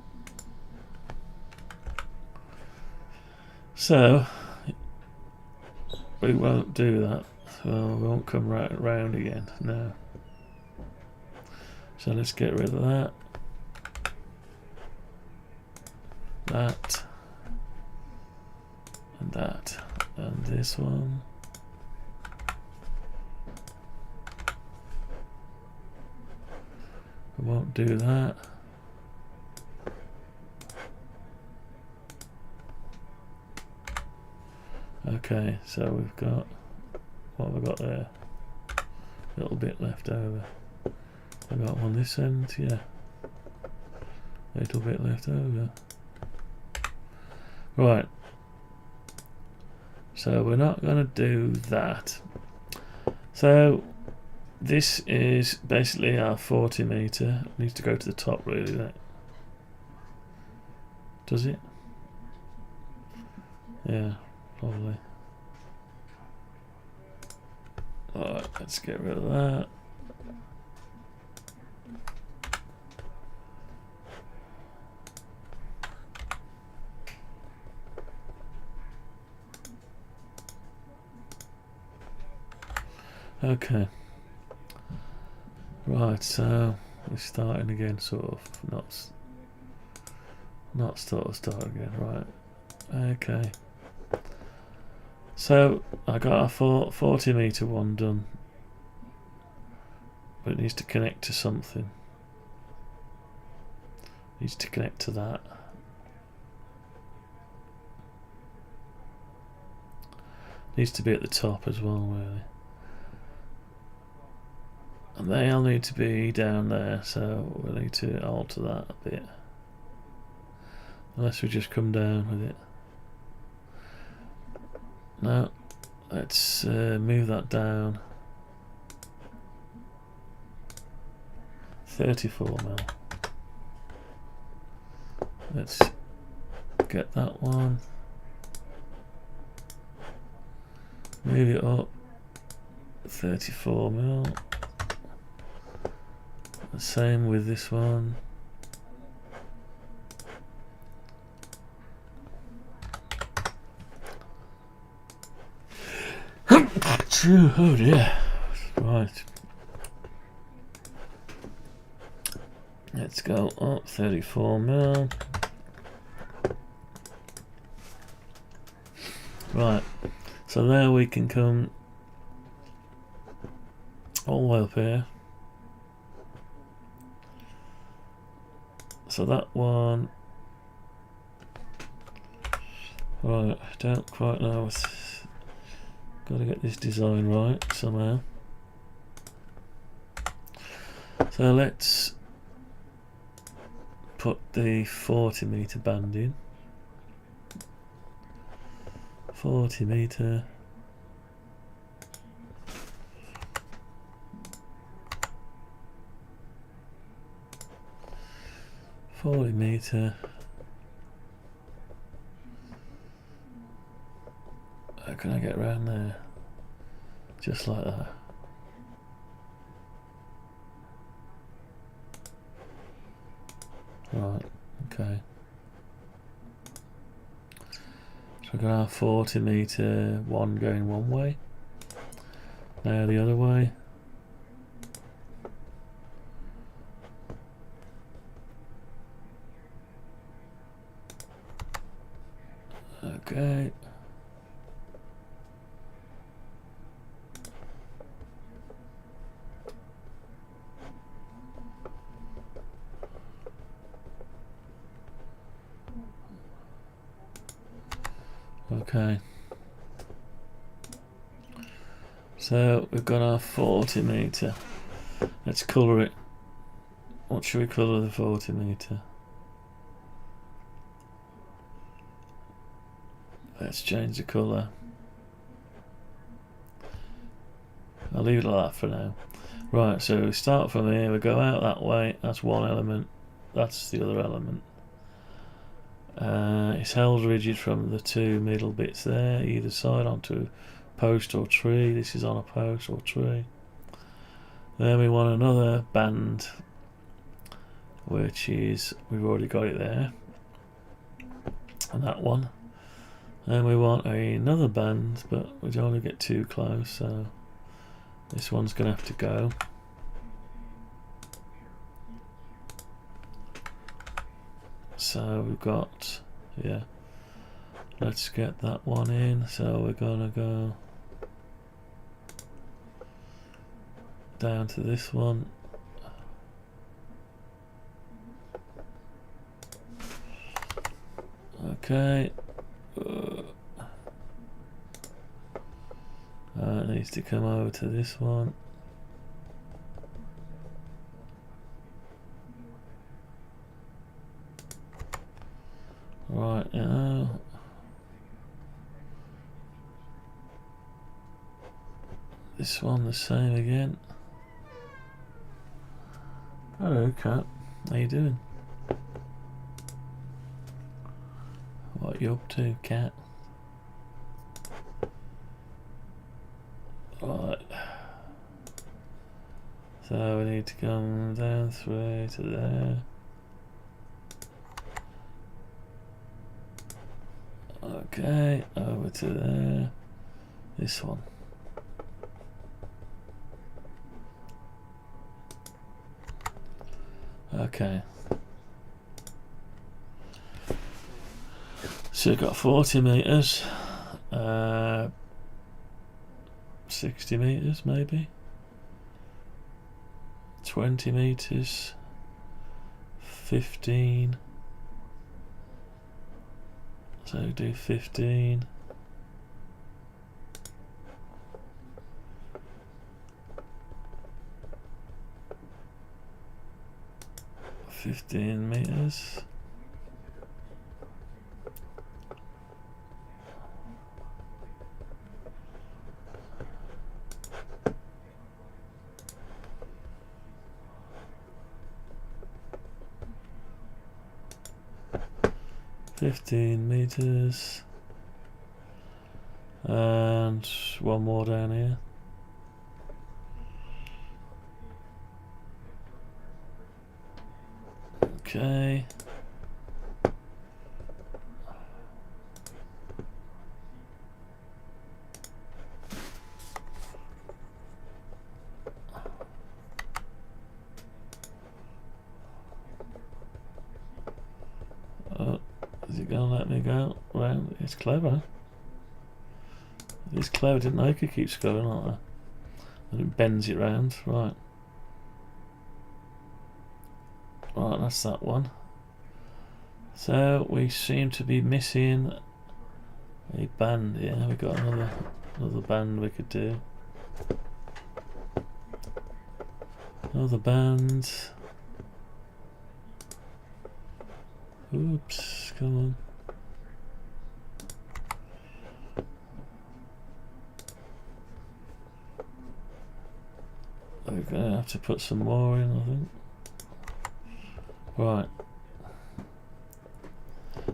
A: So... We won't do that. Well, we won't come right round again. No. So let's get rid of that. That. And that. And this one. We won't do that. Okay, so we've got, what have I got there? A little bit left over. I got one this end, yeah. A little bit left over. Right. So we're not going to do that. So this is basically our 40 meter. It needs to go to the top really, that. Does it? Yeah. Probably. Alright, let's get rid of that. Okay. Right, so we're starting again, sort of. Not start again, right. Okay. So I got a 40 meter one done, but it needs to connect to something. It needs to connect to that. Needs to be at the top as well, really. And they all need to be down there, so we'll need to alter that a bit. Unless we just come down with it. No, let's move that down. 34mm. Let's get that one. Move it up. 34mm. The same with this one. Oh dear. Right. Let's go up 34mm. Right. So now we can come all the way up here. So that one. Right, I don't quite know. Got to get this design right somehow. So let's put the 40mm band in. 40mm. How can I get around there? Just like that. Right, okay. So we're going to have 40mm, one going one way. Now the other way. Okay. Okay. So we've got our 40mm. Let's colour it. What should we colour the 40mm? Let's change the colour. I'll leave it like that for now. Right, so we start from here, we go out that way, that's one element, that's the other element. It's held rigid from the two middle bits there, either side onto a post or tree. This is on a post or tree. Then we want another band, which is, we've already got it there, and that one. And we want another band, but we don't want to get too close, so this one's going to have to go. So we've got, yeah, let's get that one in. So we're going to go down to this one. Okay. It needs to come over to this one. Right now. This one the same again. Hello, cat. How you doing? What you up to, cat? Right. So we need to come down through to there. Okay, over to there. This one. Okay. So we've got 40 meters, 60 meters maybe, 20 meters, 15. So do 15. 15 meters. $15 and one more down here. Okay. Oh, is it gonna let me go round? It's clever. It's clever, didn't know it could keep going like that. And it bends it round, right. Right, that's that one. So we seem to be missing a band here. We've got another band we could do. Another band. Oops, come on. We're gonna have to put some more in, I think. Right.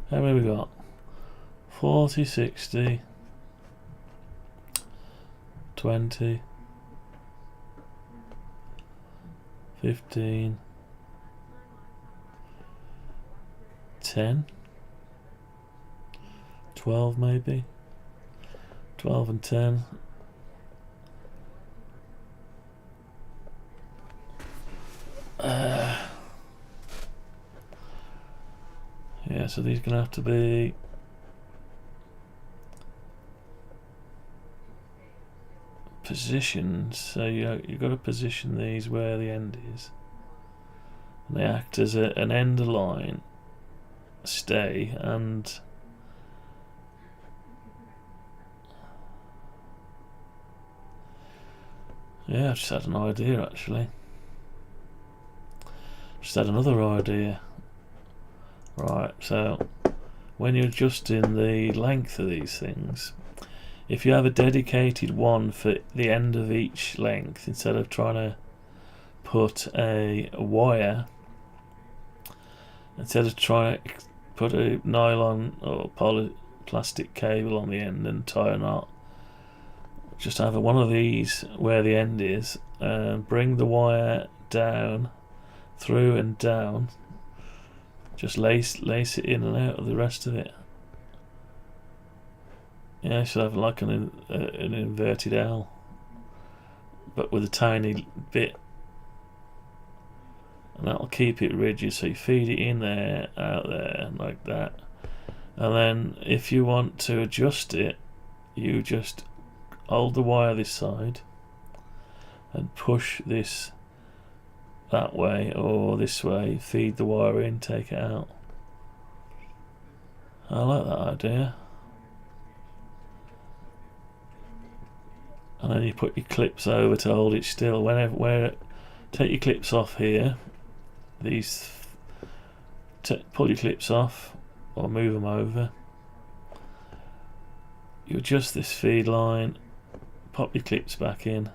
A: How many we got? 40, 60, 20, 15, 10, 12 maybe. 12 and 10. Yeah, so these are going to have to be positioned. So you've got to position these where the end is. And they act as an end line, stay, and yeah, I've just had an idea actually. Just had another idea. Right, so when you're adjusting the length of these things, if you have a dedicated one for the end of each length, instead of trying to put a wire, instead of trying to put a nylon or plastic cable on the end and tie a knot, just have one of these where the end is, and bring the wire down, through and down. Just lace it in and out of the rest of it. Yeah, you should have like an inverted L, but with a tiny bit, and that'll keep it rigid. So you feed it in there, out there, like that. And then if you want to adjust it, you just hold the wire this side and push this that way or this way, feed the wire in, take it out. I like that idea. And then you put your clips over to hold it still. Take your clips off here. Pull your clips off or move them over. You adjust this feed line, pop your clips back in,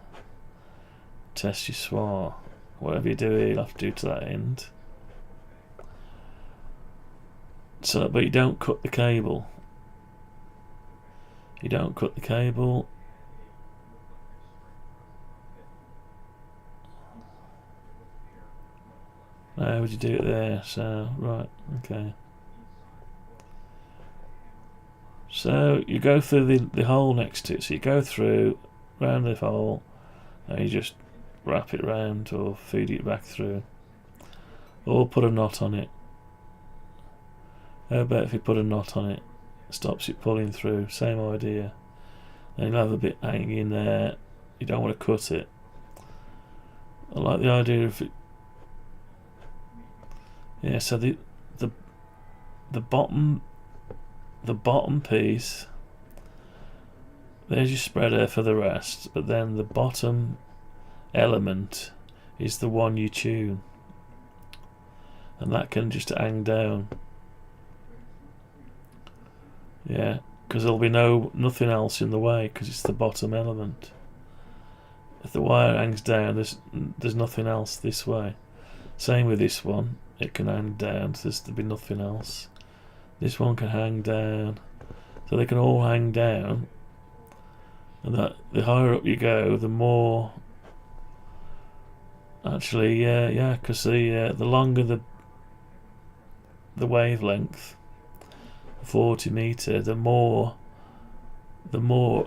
A: test your swar. Whatever you do here, you'll have to do to that end. So, but you don't cut the cable. You don't cut the cable. How would you do it there? So, right, okay. So you go through the hole next to it. So you go through, round the hole, and you just wrap it round or feed it back through, or put a knot on it. How about if you put a knot on it? Stops it pulling through. Same idea. Then you'll have a bit hanging there. You don't want to cut it. I like the idea of it. Yeah, so the bottom piece, there's your spreader for the rest, but then the bottom element is the one you tune. and that can just hang down. Yeah, because there'll be nothing else in the way because it's the bottom element. If the wire hangs down, there's nothing else this way. Same with this one, it can hang down, so there'll be nothing else. This one can hang down, so they can all hang down. And that the higher up you go, the more. Actually, yeah, because the longer the wavelength, 40 meter, the more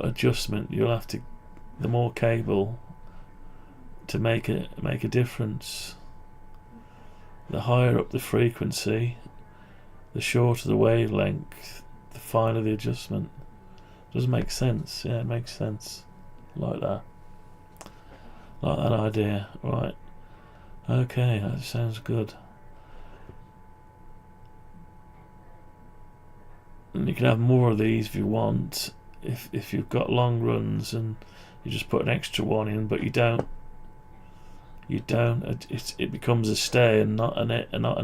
A: adjustment you'll have to, the more cable to make a difference. The higher up the frequency, the shorter the wavelength, the finer the adjustment. Does make sense? Yeah, it makes sense. Like that. Like that idea. Right. Okay, that sounds good. And you can have more of these if you want. If you've got long runs and you just put an extra one in, but you don't. It becomes a stay and not an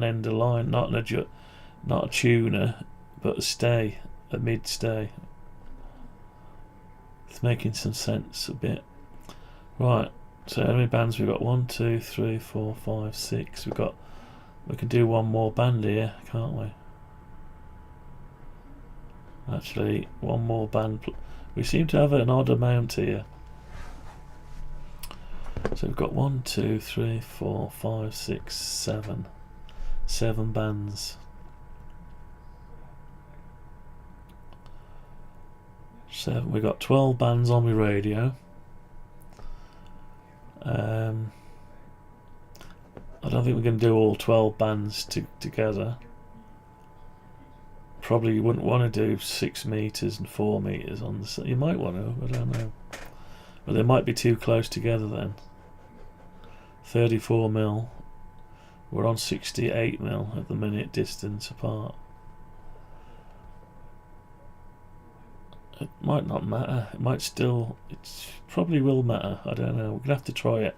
A: end of line, not a tuner, but a stay, a mid stay. It's making some sense a bit. Right. So how many bands we've got? 1, 2, 3, 4, 5, 6. We can do one more band here, can't we? Actually, one more band. We seem to have an odd amount here. So we've got 1, 2, 3, 4, 5, 6, 7. 7 bands. 7. We've got 12 bands on my radio. I don't think we're going to do all 12 bands together. Probably you wouldn't want to do 6 meters and 4 meters on the side. You might want to, I don't know. But they might be too close together then. 34 mil. We're on 68 mil at the minute distance apart. It might not matter. It might still. It probably will matter. I don't know. We're gonna have to try it.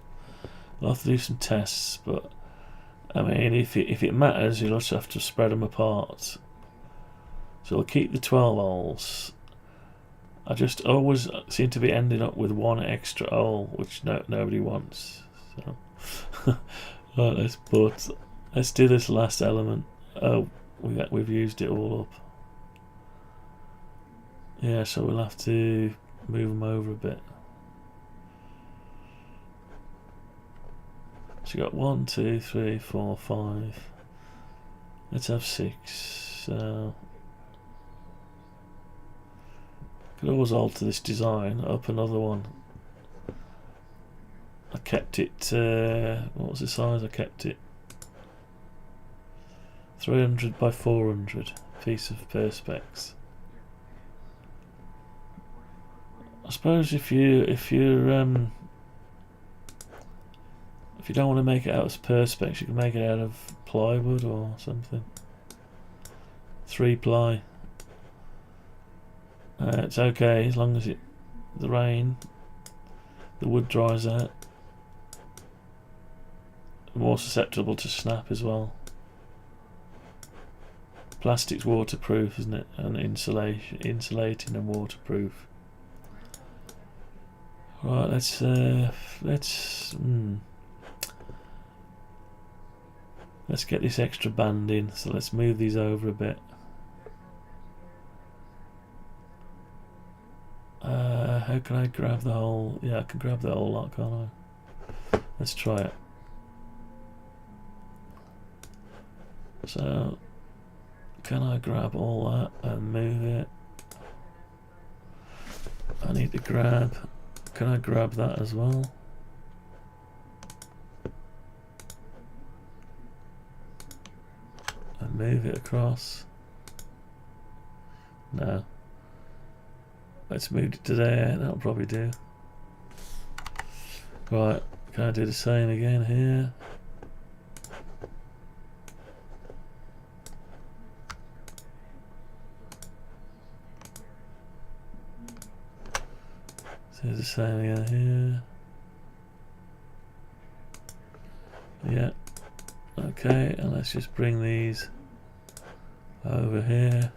A: We'll have to do some tests. But I mean, if it matters, you'll also have to spread them apart. So we'll keep the 12 holes. I just always seem to be ending up with one extra hole, which nobody wants. So right, let's do this last element. Oh, we've used it all up. Yeah, so we'll have to move them over a bit. So you got 1, 2, 3, 4, 5. Let's have 6. So could always alter this design up another one. I kept it. What was the size? I kept it 300 by 400 piece of perspex. I suppose if you don't want to make it out of perspex, you can make it out of plywood or something. 3-ply. It's okay as long as the wood dries out. More susceptible to snap as well. Plastic's waterproof, isn't it? And insulating and waterproof. Right, let's get this extra band in. So let's move these over a bit. How can I grab the whole? Yeah, I can grab the whole lot, can't I? Let's try it. So, can I grab all that and move it? I need to grab. Can I grab that as well? And move it across. No. Let's move it to there. That'll probably do. Right. Can I do the same again here? Do the same again here. Yeah. Okay, and let's just bring these over here.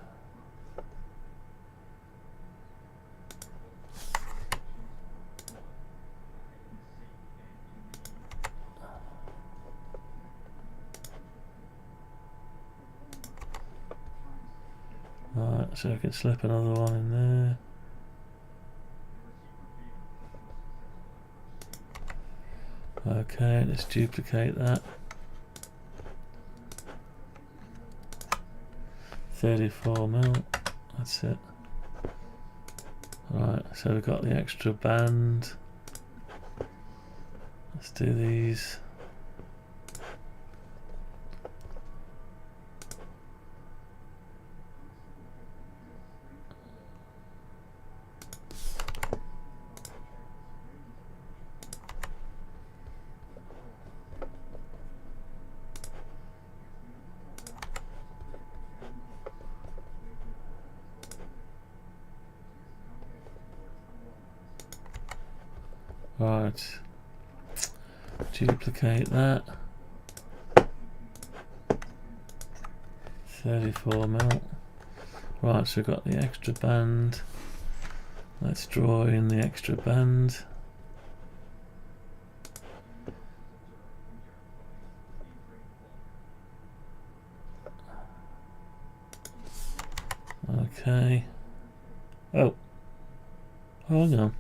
A: Right, so I can slip another one in there. Okay, let's duplicate that. 34 mil, that's it. Right, so we've got the extra band. Let's do these. Right, duplicate that. 34 mil. Right, so we've got the extra band. Let's draw in the extra band. Okay. Oh, hang on.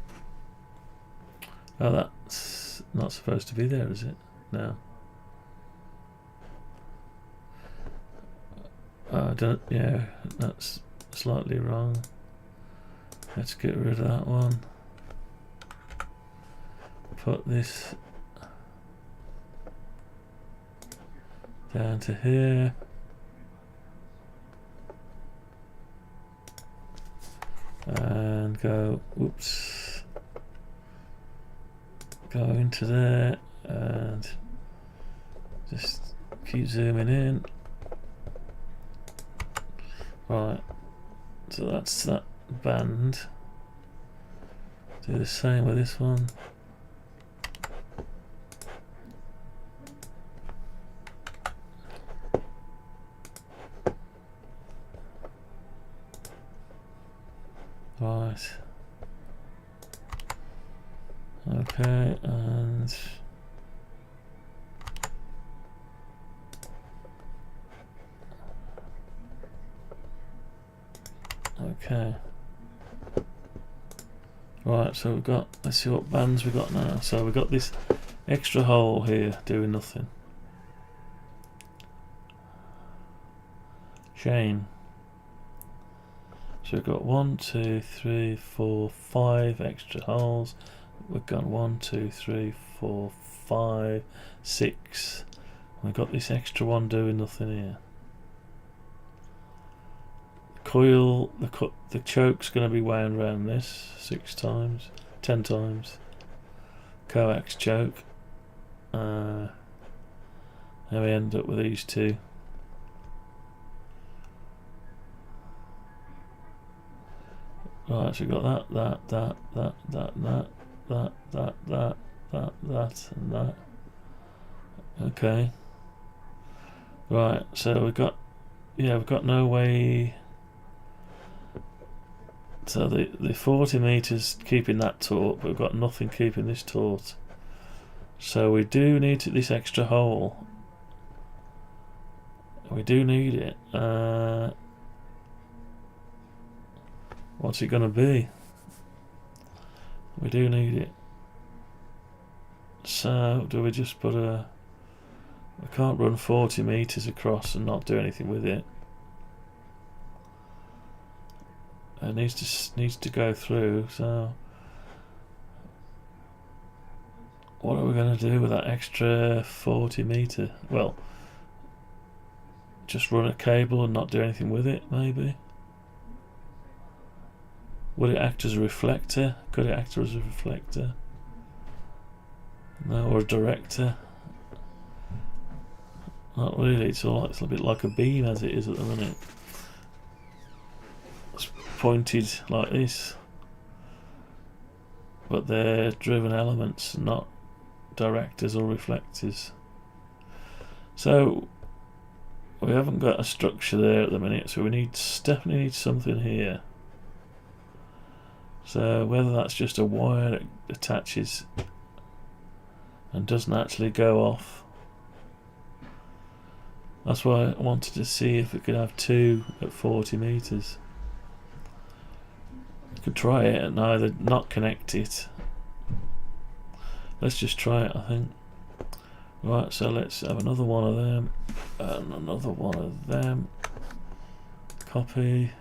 A: Oh, that's not supposed to be there, is it? No. I don't. Yeah, that's slightly wrong. Let's get rid of that one. Put this down to here. And go, whoops, go into there and just keep zooming in. Right, so that's that band. Do the same with this one. Right. Okay, and okay. Right, so we've got, let's see what bands we've got now. So we've got this extra hole here doing nothing. Chain. So we've got 1, 2, 3, 4, 5 extra holes. We've got 1, 2, 3, 4, 5, 6. We've got this extra one doing nothing here. Coil, the choke's going to be wound around this 6 times, 10 times. Coax choke. Now we end up with these two. Right, so we've got that, and that. Okay. Right, so we've got no way. So the 40 meters keeping that taut, but we've got nothing keeping this taut. So we do need this extra hole. We do need it. What's it going to be? We do need it. So do we just put a... We can't run 40 meters across and not do anything with it. It needs to go through. So what are we going to do with that extra 40 meter? Well, just run a cable and not do anything with it, maybe. Would it act as a reflector? Could it act as a reflector? No, or a director? Not really. It's a bit like a beam as it is at the minute. It's pointed like this, but they're driven elements, not directors or reflectors. So we haven't got a structure there at the minute, so we definitely need something here. So whether that's just a wire that attaches and doesn't actually go off. That's why I wanted to see if we could have two at 40 meters. We could try it and either not connect it. Let's just try it, I think. Right, so let's have another one of them and another one of them. Copy.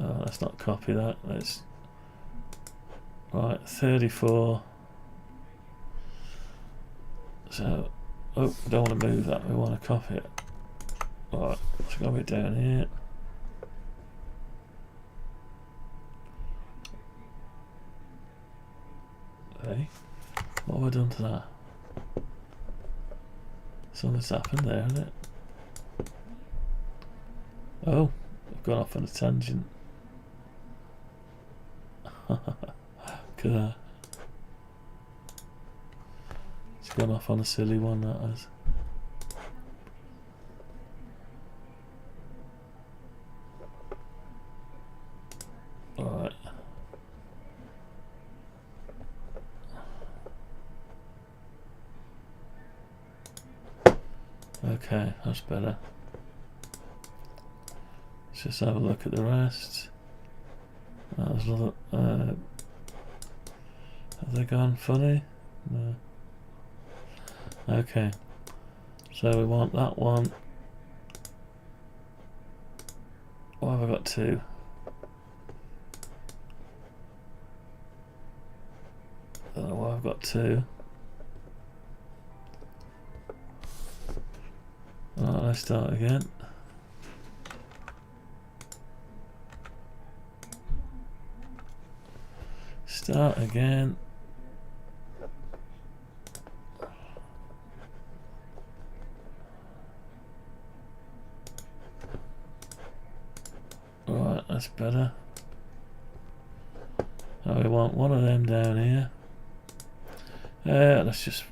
A: Oh, let's not copy that. Let's. Right, 34. So, oh, we don't want to move that. We want to copy it. Right, let's go a bit down here. Hey, what have I done to that? Something's happened there, hasn't it? Oh, I've gone off on a tangent. Look at that. It's gone off on a silly one, that has. Alright. Okay, that's better. Let's just have a look at the rest. There's another. Have they gone funny? No. Okay. So we want that one. Why have I got two? I don't know why I've got two. Alright, let's start again. Start again. Right, that's better. Now we want one of them down here. Let's just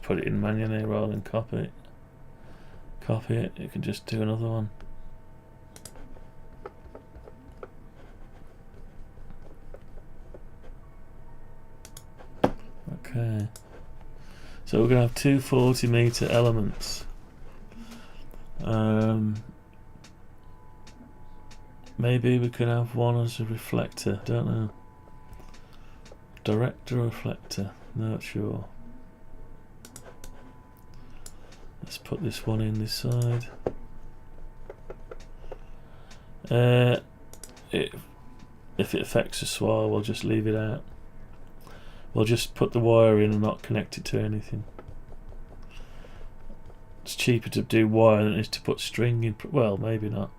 A: put it in manually rather than copy it. Copy it. You can just do another one. Okay. So we're going to have two 40-meter elements. Maybe we could have one as a reflector. Don't know. Direct or reflector? Not sure. Let's put this one in this side. If it affects the swirl, we'll just leave it out. We'll just put the wire in and not connect it to anything. It's cheaper to do wire than it is to put string in. Well, maybe not.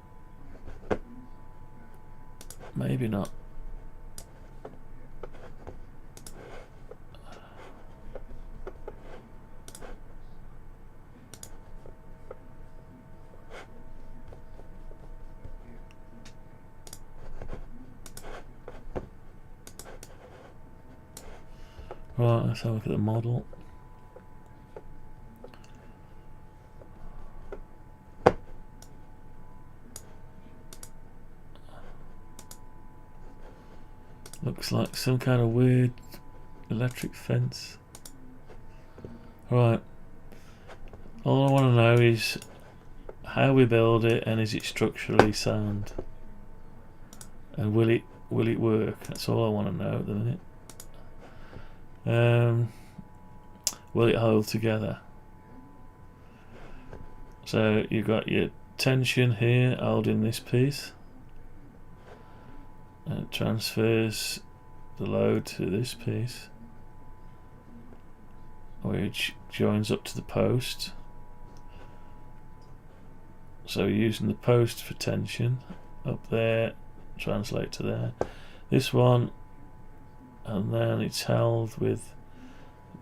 A: Maybe not. Right, let's have a look at the model. Looks like some kind of weird electric fence. Right. All I want to know is how we build it and is it structurally sound? And will it work? That's all I want to know at the minute. Will it hold together? So you've got your tension here holding this piece, and it transfers the load to this piece, which joins up to the post. So using the post for tension up there, translate to there. This one, and then it's held with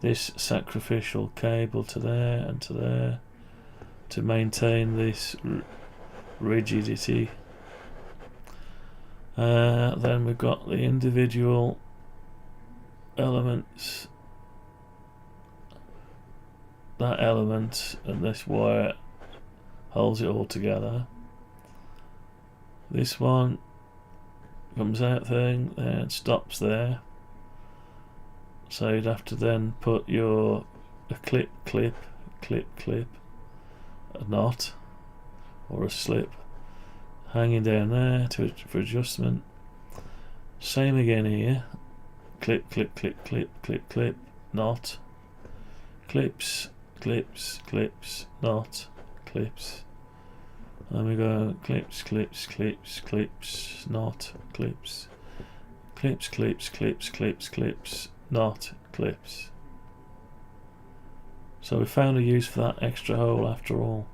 A: this sacrificial cable to there and to there to maintain this rigidity. Then we've got the individual elements that element, and this wire holds it all together. This one comes out thing, then stops there. So you'd have to then put a clip, a knot or a slip hanging down there for adjustment. Same again here. Clip, knot. Clips, knot, clips. And we go clips, knot, clips. Clips, knot, clips. So we found a use for that extra hole after all.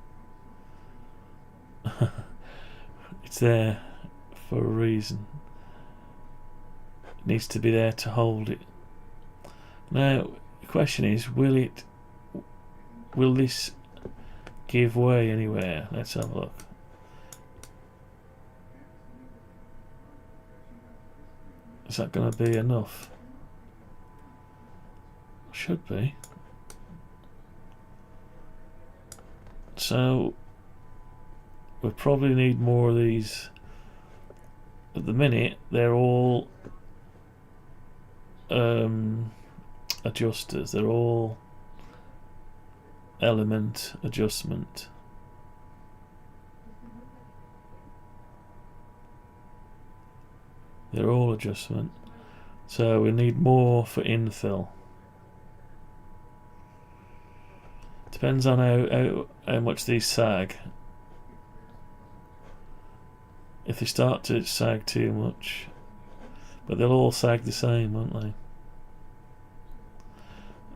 A: It's there for a reason. It needs to be there to hold it. Now the question is, will this give way anywhere? Let's have a look. Is that going to be enough? Should be. So we probably need more of these. At the minute they're all adjusters. They're all element adjustment. They're all adjustment. So we need more for infill. Depends on how much these sag. If they start to sag too much, but they'll all sag the same, won't they?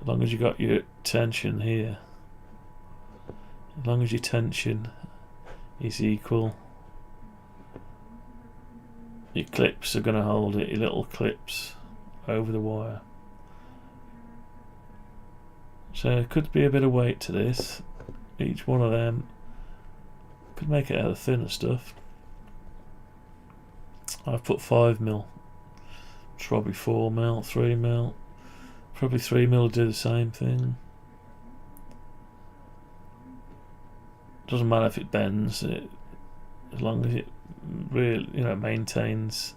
A: As long as you got your tension here. As long as your tension is equal. Your clips are going to hold it, your little clips over the wire. So it could be a bit of weight to this. Each one of them could make it out of thinner stuff. I've put 5mm. It's probably 4mm, 3mm. Probably 3mm will do the same thing. Doesn't matter if it bends, as long as it really, maintains.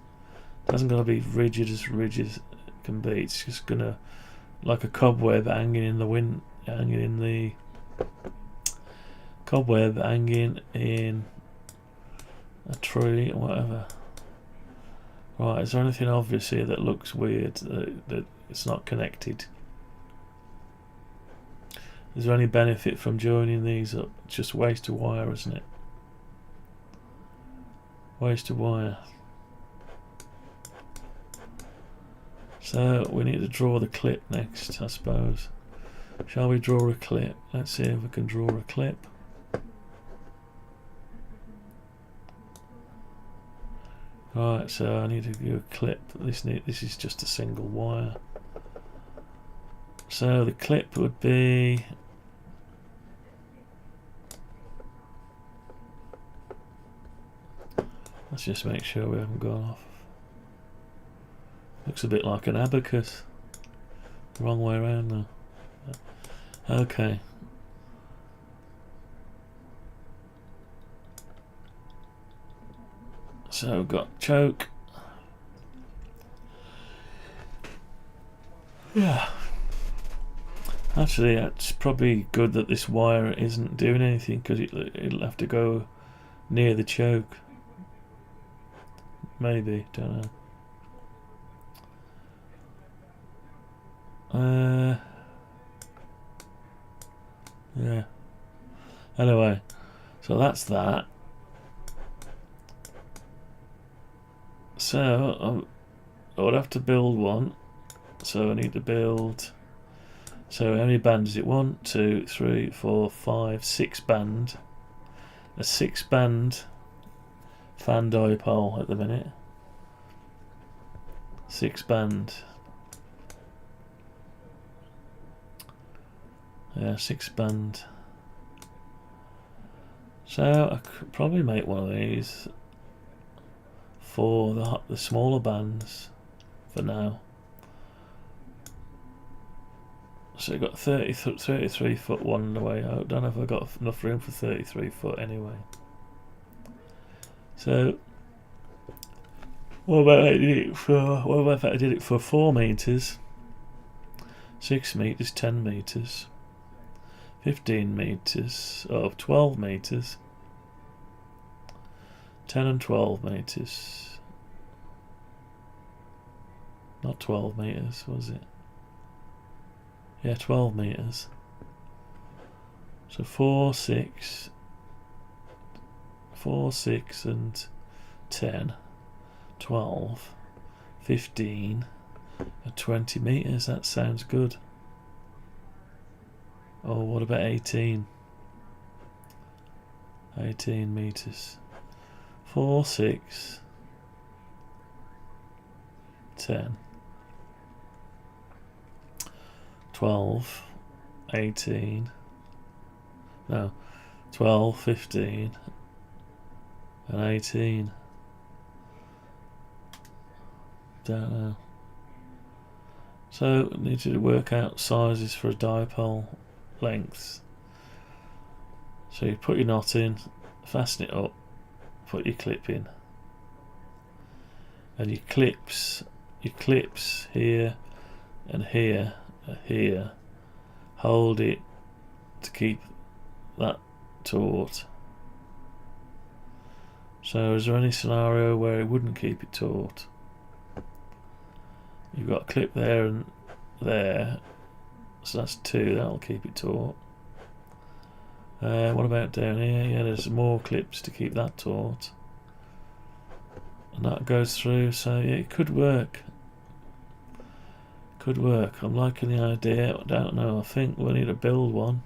A: It hasn't got to be rigid as it can be. It's just gonna, like a cobweb hanging in the wind, hanging in the cobweb hanging in a tree or whatever. Right, is there anything obvious here that looks weird, that it's not connected? Is there any benefit from joining these up? It's just waste of wire, isn't it? Waste of wire. So we need to draw the clip next, I suppose. Shall we draw a clip? Let's see if we can draw a clip. Right, so I need to do a clip. This is just a single wire. So the clip would be, let's just make sure we haven't gone off. Looks a bit like an abacus. Wrong way around though. Okay. So we've got choke. Yeah. Actually, it's probably good that this wire isn't doing anything, because it'll have to go near the choke. Maybe, don't know. Yeah. Anyway, so that's that. So I would have to build one. So I need to build. So how many bands is it? 1, 2, 3, 4, 5, 6 band. A 6-band fan dipole at the minute. 6-band. Yeah, 6-band. So I could probably make one of these for the smaller bands for now. So you've got 33 foot one on the way out. Don't know if I've got enough room for 33 foot anyway. So what about I did it for 4 meters, 6 meters, 10 meters, 15 meters, 12 meters, 10 and 12 meters. Not 12 meters, was it? Yeah, 12 meters. So 4, 6, and 10, 12, 15, and 20 meters. That sounds good. Oh, what about 18? 18 meters. 4, 6, 10, 12, 18, no, 12, 15, and 18. Don't know. So, need to work out sizes for a dipole, lengths. So you put your knot in, fasten it up, put your clip in, and your clips here and here are here. Hold it to keep that taut. So is there any scenario where it wouldn't keep it taut? You've got a clip there and there, so that's 2, that'll keep it taut. What about down here? Yeah, there's more clips to keep that taut. And that goes through, so yeah, it could work. Could work. I'm liking the idea. I don't know, I think we need to build one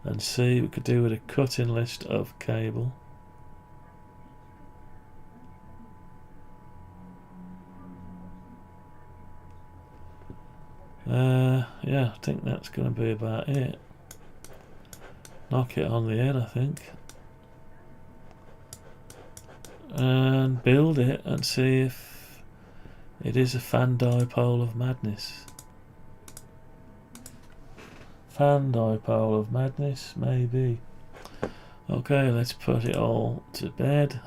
A: and see what we could do with a cutting list of cable. Yeah, I think that's going to be about it. Knock it on the head, I think. And build it and see if it is a fan dipole of madness. Fan dipole of madness, maybe. Okay, let's put it all to bed.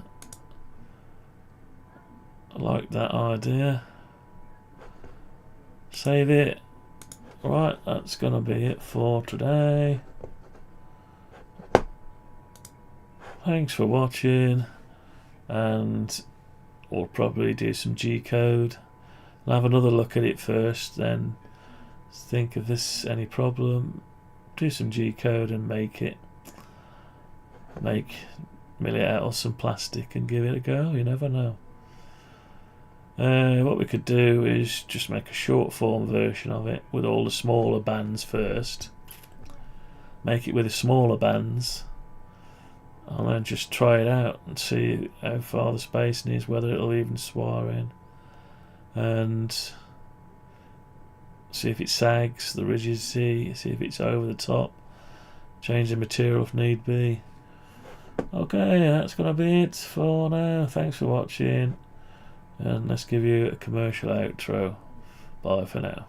A: I like that idea. Save it. Right, that's gonna be it for today. Thanks for watching, and we'll probably do some G-code. I'll have another look at it first, then think if there's any problem, do some G-code and mill it out of some plastic and give it a go. You never know. What we could do is just make a short form version of it with all the smaller bands first. Make it with the smaller bands, and then just try it out and see how far the spacing is, whether it'll even swar in, and see if it sags, the rigidity, see if it's over the top, change the material if need be. Okay, that's gonna be it for now. Thanks for watching, and let's give you a commercial outro. Bye for now.